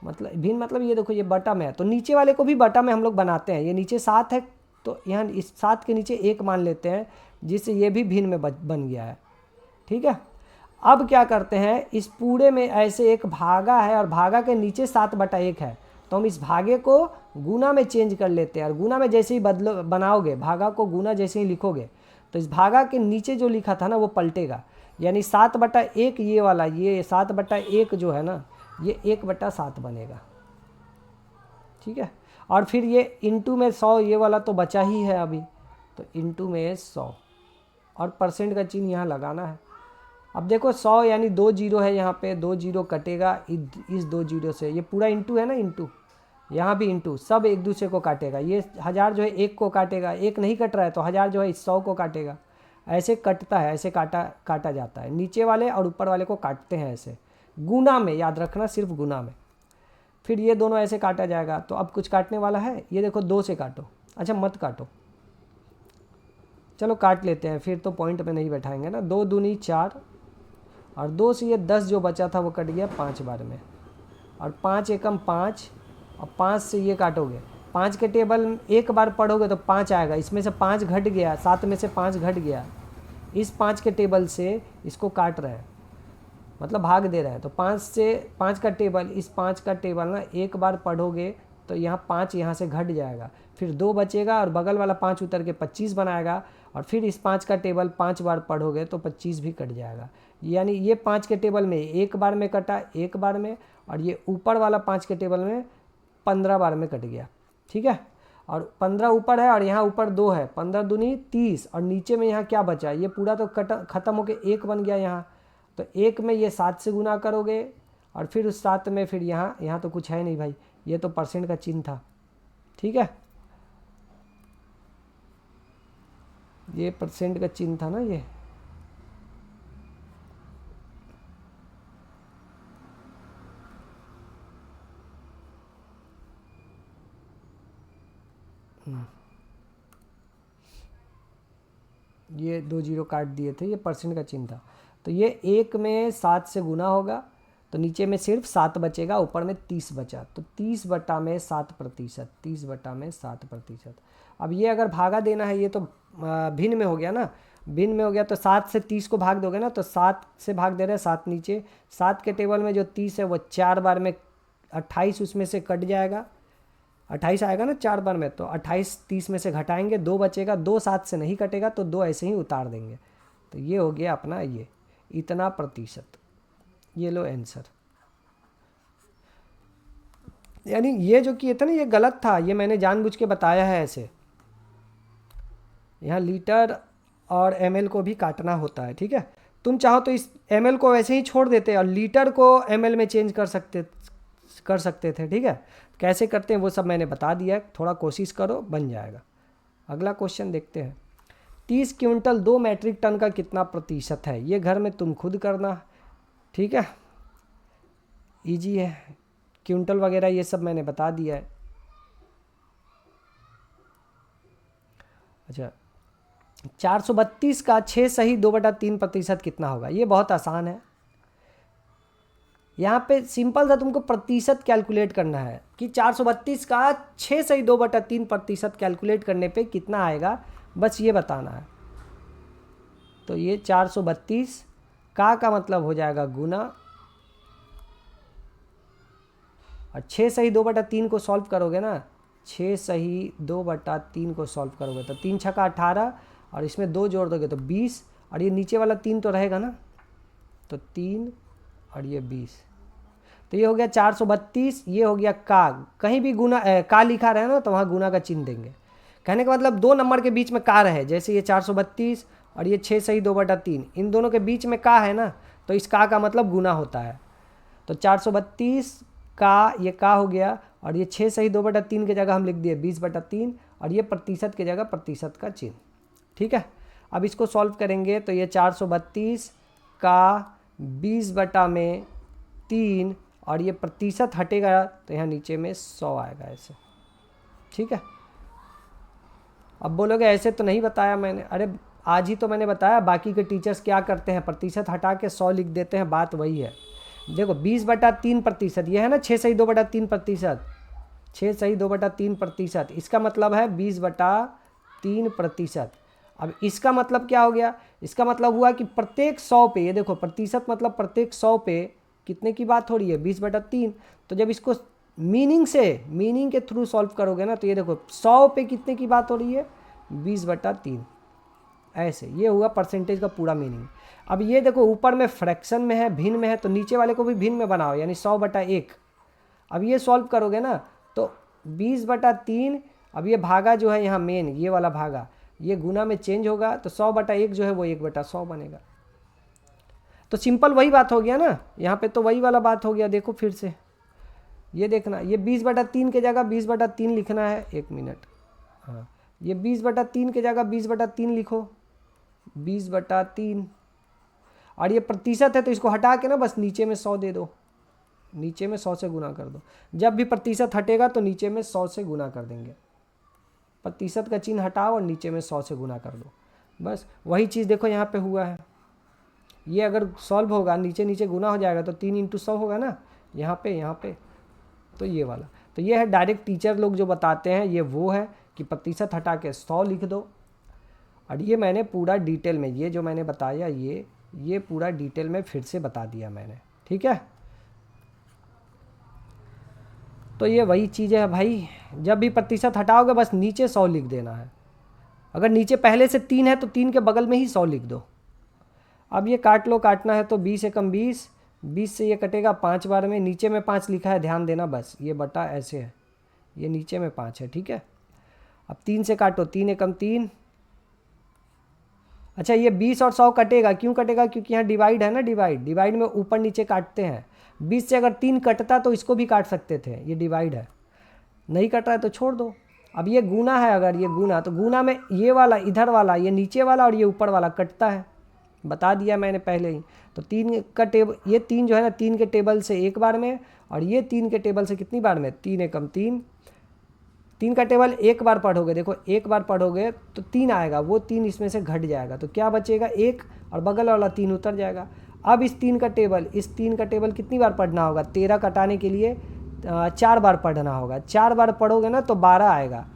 मतलब ये देखो ये बटा में है, तो नीचे वाले को भी बटा में हम लोग बनाते हैं। ये नीचे 7 है तो यहाँ इस 7 के नीचे 1 मान लेते हैं, जिससे ये भी भिन्न में बन गया है। ठीक है, अब क्या करते हैं, इस पूरे में ऐसे एक भागा है और भागा के नीचे 7/1 है, तो हम इस भागे को गुना में चेंज कर लेते हैं, और गुना में जैसे ही बनाओगे, भागा को गुना जैसे ही लिखोगे, तो इस भागा के नीचे जो लिखा था ना वो पलटेगा, यानी 7/1 ये वाला, ये 7/1 जो है ना, ये 1/7 बनेगा। ठीक है, और फिर ये इंटू में 100, ये वाला तो बचा ही है अभी, तो इंटू में 100, और परसेंट का चिन्ह यहाँ लगाना है। अब देखो 100 यानी 2 जीरो है, यहाँ पे 2 जीरो कटेगा इस 2 जीरो से, ये पूरा इंटू है ना, इंटू, यहाँ भी इंटू, सब एक दूसरे को काटेगा। ये 1000 जो है 1 को काटेगा, 1 नहीं कट रहा है तो 1000 जो है 100 को काटेगा। ऐसे कटता है, ऐसे काटा जाता है, नीचे वाले और ऊपर वाले को काटते हैं ऐसे, गुना में, याद रखना सिर्फ गुना में। फिर ये दोनों ऐसे काटा जाएगा। तो अब कुछ काटने वाला है, ये देखो 2 से काटो, अच्छा मत काटो, चलो काट लेते हैं, फिर तो पॉइंट में नहीं बैठाएंगे ना। 2 दूनी 4, और 2 से ये 10 जो बचा था वो कट गया 5 बार में, और 5 एकम 5, और 5 से ये काटोगे, 5 के टेबल एक बार पढ़ोगे तो 5 आएगा, इसमें से 5 घट गया, 7 में से 5 घट गया, इस 5 के टेबल से इसको काट रहे हैं, मतलब भाग दे रहे हैं। तो 5 से 5 का टेबल, इस 5 का टेबल ना एक बार पढ़ोगे तो यहाँ 5 यहाँ से घट जाएगा, फिर 2 बचेगा, और बगल वाला 5 उतर के 25 बनाएगा, और फिर इस 5 का टेबल 5 बार पढ़ोगे तो 25 भी कट जाएगा। यानी ये 5 के टेबल में एक बार में कटा, एक बार में, और ये ऊपर वाला 5 के टेबल में 15 बार में कट गया। ठीक है, और 15 ऊपर है और यहाँ ऊपर 2 है, 15 दूनी 30, और नीचे में यहाँ क्या बचा, ये पूरा तो खत्म होके 1 बन गया यहाँ, तो 1 में ये 7 से गुना करोगे, और फिर उस 7 में फिर यहाँ तो कुछ है नहीं भाई, ये तो परसेंट का चिन्ह था। ठीक है, ये परसेंट का चिन्ह था ना ये, ये 2 जीरो काट दिए थे, ये परसेंट का चिन्ह था। तो ये 1 में 7 से गुना होगा, तो नीचे में सिर्फ 7 बचेगा, ऊपर में 30 बचा, तो 30 बटा में 7%, 30 बटा में 7%। अब ये अगर भागा देना है, ये तो भिन्न में हो गया ना, भिन्न में हो गया, तो 7 से 30 को भाग दोगे ना, तो 7 से भाग दे रहे हैं, 7 नीचे, 7 के टेबल में जो 30 है वो 4 बार में 28 उसमें से कट जाएगा, 28 आएगा ना 4 बार में, तो 28 30 में से घटाएंगे, 2 बचेगा, 2 7 से नहीं कटेगा, तो 2 ऐसे ही उतार देंगे, तो ये हो गया अपना ये इतना प्रतिशत। ये लो आंसर। यानी ये जो किए थे ना ये गलत था, ये मैंने जानबूझ के बताया है ऐसे, यहाँ लीटर और ml को भी काटना होता है। ठीक है, तुम चाहो तो इस ml को वैसे ही छोड़ देते और लीटर को ml में चेंज कर कर सकते थे, ठीक है। कैसे करते हैं वो सब मैंने बता दिया है, थोड़ा कोशिश करो बन जाएगा। अगला क्वेश्चन देखते हैं। 30 क्विंटल 2 मीट्रिक टन का कितना प्रतिशत है? ये घर में तुम खुद करना, ठीक है, इजी है। क्विंटल वगैरह ये सब मैंने बता दिया है। अच्छा, 432 का 6 सही 2/3% कितना होगा? ये बहुत आसान है। यहाँ पे सिंपल सा तुमको प्रतिशत कैलकुलेट करना है कि 432 का 6 सही 2/3% कैलकुलेट करने पे कितना आएगा, बस ये बताना है। तो ये 432 का मतलब हो जाएगा गुना, और 6 सही 2/3 को सॉल्व करोगे ना, 6 सही 2/3 को सॉल्व करोगे तो 3 छक्का 18, और इसमें 2 जोड़ दोगे तो 20, और ये नीचे वाला 3 तो रहेगा ना, तो 3 और ये 20, तो ये हो गया 432। ये हो गया का, कहीं भी गुना का लिखा रहे ना तो वहाँ गुना का चिन्ह देंगे। कहने का मतलब 2 नंबर के बीच में का रहे, जैसे ये 432 और ये 6 सही 2/3, इन दोनों के बीच में का है ना, तो इस का मतलब गुना होता है। तो 432 का ये का हो गया, और ये 6 सही 2/3 की जगह हम लिख दिए 20/3, और ये प्रतिशत की जगह प्रतिशत का चिन्ह, ठीक है। अब इसको सॉल्व करेंगे तो ये 432 का 20/3, और ये प्रतिशत हटेगा तो यहाँ नीचे में 100 आएगा ऐसे, ठीक है। अब बोलोगे ऐसे तो नहीं बताया मैंने, अरे आज ही तो मैंने बताया। बाकी के टीचर्स क्या करते हैं, प्रतिशत हटा के 100 लिख देते हैं, बात वही है। देखो 20/3%, ये है ना 6 सही 2/3%, 6 सही 2/3%, इसका मतलब है 20/3%। अब इसका मतलब क्या हो गया, इसका मतलब हुआ कि प्रत्येक 100 पे, ये देखो प्रतिशत मतलब प्रत्येक 100 पे कितने की बात हो रही है, 20/3। तो जब इसको मीनिंग के थ्रू सॉल्व करोगे ना, तो ये देखो 100 पे कितने की बात हो रही है, 20/3, ऐसे। ये हुआ परसेंटेज का पूरा मीनिंग। अब ये देखो ऊपर में फ्रैक्शन में है, भिन्न में है, तो नीचे वाले को भी भिन्न में बनाओ, यानी 100/1। अब ये सॉल्व करोगे ना तो 20/3, अब ये भागा जो है यहाँ मेन ये वाला भागा, ये गुना में चेंज होगा, तो 100/1 जो है वो 1/100 बनेगा। तो सिंपल वही बात हो गया ना, यहाँ पे तो वही वाला बात हो गया। देखो फिर से ये देखना, ये 20/3 के जगह 20/3 लिखना है, 1 मिनट, हाँ, ये 20/3 के जगह 20/3 लिखो, 20/3, और ये प्रतिशत है तो इसको हटा के ना बस नीचे में 100 दे दो, नीचे में 100 से गुना कर दो। जब भी प्रतिशत हटेगा तो नीचे में 100 से गुना कर देंगे, प्रतिशत का चिन्ह हटाओ और नीचे में 100 से गुना कर दो, बस वही चीज़ देखो यहाँ पे हुआ है। ये अगर सॉल्व होगा, नीचे नीचे गुना हो जाएगा, तो 3 × 100 होगा ना, यहाँ पे, तो ये वाला। तो ये है डायरेक्ट टीचर लोग जो बताते हैं, ये वो है कि प्रतिशत हटा के 100 लिख दो। और ये मैंने पूरा डिटेल में, ये जो मैंने बताया ये पूरा डिटेल में फिर से बता दिया मैंने, ठीक है। तो ये वही चीज़ है भाई, जब भी प्रतिशत हटाओगे बस नीचे 100 लिख देना है। अगर नीचे पहले से 3 है तो 3 के बगल में ही 100 लिख दो। अब ये काट लो, काटना है तो 20 एकम 20, 20 से ये कटेगा 5 बार में, नीचे में 5 लिखा है, ध्यान देना, बस ये बटा ऐसे है, ये नीचे में 5 है, ठीक है। अब 3 से काटो, 3 एकम 3। अच्छा, ये 20 और 100 कटेगा, क्यों कटेगा, क्योंकि यहाँ डिवाइड है ना, डिवाइड में ऊपर नीचे काटते हैं। 20 से अगर 3 कटता तो इसको भी काट सकते थे, ये डिवाइड है, नहीं कट रहा है तो छोड़ दो। अब ये गुना है, अगर ये गुना, तो गुना में ये वाला इधर वाला, ये नीचे वाला और ये ऊपर वाला कटता है, बता दिया मैंने पहले ही। तो 3 का टेबल, ये 3 जो है ना, 3 के टेबल से एक बार में, और ये 3 के टेबल से कितनी बार में, 3 एकम 3। 3 का टेबल एक बार पढ़ोगे, देखो एक बार पढ़ोगे तो 3 आएगा, वो 3 इसमें से घट जाएगा, तो क्या बचेगा, 1, और बगल वाला 3 उतर जाएगा। अब इस 3 का टेबल कितनी बार पढ़ना होगा, 13 कटाने के लिए 4 बार पढ़ना होगा। 4 बार पढ़ोगे ना तो 12 आएगा,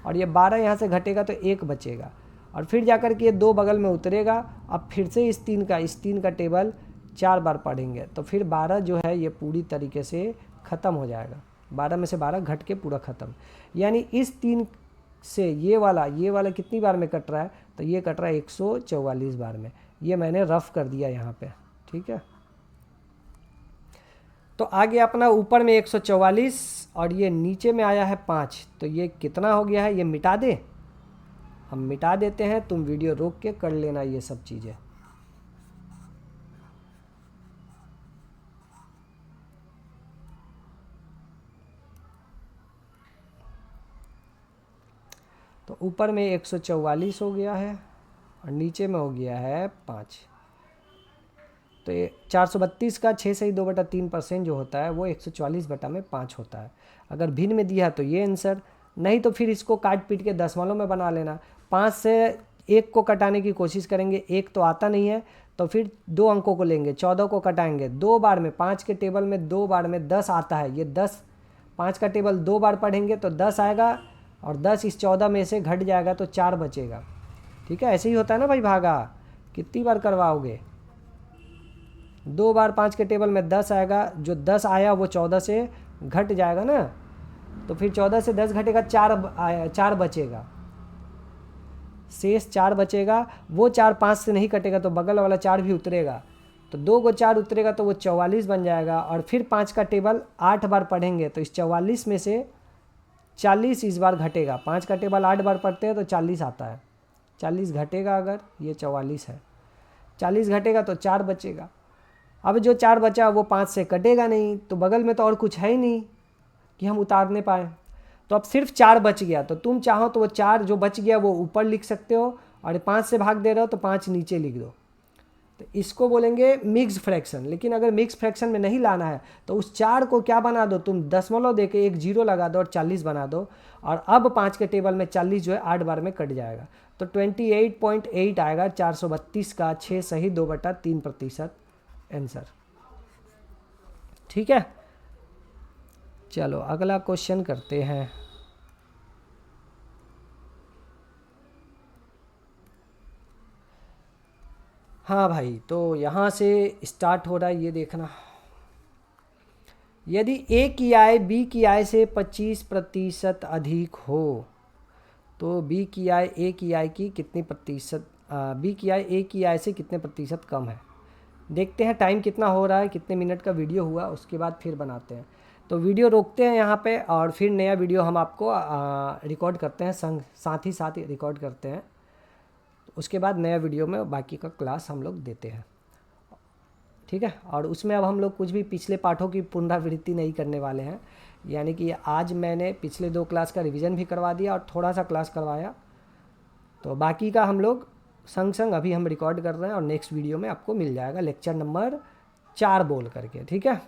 और ये 12 यहाँ से घटेगा तो 1 बचेगा, और फिर जाकर के ये 2 बगल में उतरेगा। अब फिर से इस 3 का टेबल 4 बार पढ़ेंगे तो फिर 12 जो है ये पूरी तरीके से ख़त्म हो जाएगा, 12 में से 12 घट के पूरा ख़त्म। यानी इस 3 से ये वाला कितनी बार में कट रहा है, तो ये कट रहा है 144 बार में। ये मैंने रफ कर दिया यहाँ पे, ठीक है। तो आगे अपना ऊपर में 144 और ये नीचे में आया है 5, तो ये कितना हो गया है, ये मिटा दे, हम मिटा देते हैं, तुम वीडियो रोक के कर लेना ये सब चीज़ें। तो ऊपर में 144 हो गया है और नीचे में हो गया है 5। तो ये 432 का 6.2/3% जो होता है वो 144/5 होता है। अगर भिन्न में दिया तो ये आंसर, नहीं तो फिर इसको काट पीट के दशमलव में बना लेना। 5 से 1 को कटाने की कोशिश करेंगे, 1 तो आता नहीं है, तो फिर 2 अंकों को लेंगे, 14 को कटाएंगे 2 बार में, 5 के टेबल में 2 बार में 10 आता है, ये 10, 5 का टेबल 2 बार पढ़ेंगे तो 10 आएगा और 10 इस 14 में से घट जाएगा तो 4 बचेगा। ठीक है, ऐसे ही होता है ना भाई भागा, कितनी बार करवाओगे? 2 बार 5 के टेबल में 10 आएगा, जो 10 आया वो 14 से घट जाएगा ना, तो फिर 14 से 10 घटेगा, 4 बचेगा, शेष 4 बचेगा। वो 4 5 से नहीं कटेगा तो बगल वाला 4 भी उतरेगा, तो 2 को 4 उतरेगा तो वो 44 बन जाएगा। और फिर 5 का टेबल 8 बार पढ़ेंगे तो इस 44 में से 40 इस बार घटेगा। 5 का टेबल 8 बार पढ़ते हैं तो 40 आता है, 40 घटेगा, अगर ये 44 है, 40 घटेगा तो 4 बचेगा। अब जो 4 बचा वो 5 से कटेगा नहीं, तो बगल में तो और कुछ है ही नहीं कि हम उतारने पाए, तो अब सिर्फ 4 बच गया। तो तुम चाहो तो वो 4 जो बच गया वो ऊपर लिख सकते हो, और 5 से भाग दे रहे हो तो 5 नीचे लिख दो। तो इसको बोलेंगे मिक्स फ्रैक्शन। लेकिन अगर मिक्स फ्रैक्शन में नहीं लाना है तो उस 4 को क्या बना दो तुम, दशमलव दे के एक 0 लगा दो और 40 बना दो, और अब 5 के टेबल में 40 जो है 8 बार में कट जाएगा, तो 28.8 आएगा 432 का 6.2/3% आंसर। ठीक है, चलो अगला क्वेश्चन करते हैं। हाँ भाई, तो यहाँ से स्टार्ट हो रहा है, ये देखना। यदि ए की आय बी की आय से 25% अधिक हो तो बी की आय ए की आय की कितनी प्रतिशत, बी की आय ए की आय से कितने प्रतिशत कम है। देखते हैं टाइम कितना हो रहा है, कितने मिनट का वीडियो हुआ, उसके बाद फिर बनाते हैं। तो वीडियो रोकते हैं यहाँ पे और फिर नया वीडियो हम आपको रिकॉर्ड करते हैं, साथ ही रिकॉर्ड करते हैं। उसके बाद नया वीडियो में बाकी का क्लास हम लोग देते हैं। ठीक है, और उसमें अब हम लोग कुछ भी पिछले पाठों की पुनरावृत्ति नहीं करने वाले हैं, यानी कि आज मैंने पिछले 2 क्लास का रिवीजन भी करवा दिया और थोड़ा सा क्लास करवाया, तो बाकी का हम लोग संग अभी हम रिकॉर्ड कर रहे हैं और नेक्स्ट वीडियो में आपको मिल जाएगा लेक्चर नंबर 4 बोल करके। ठीक है।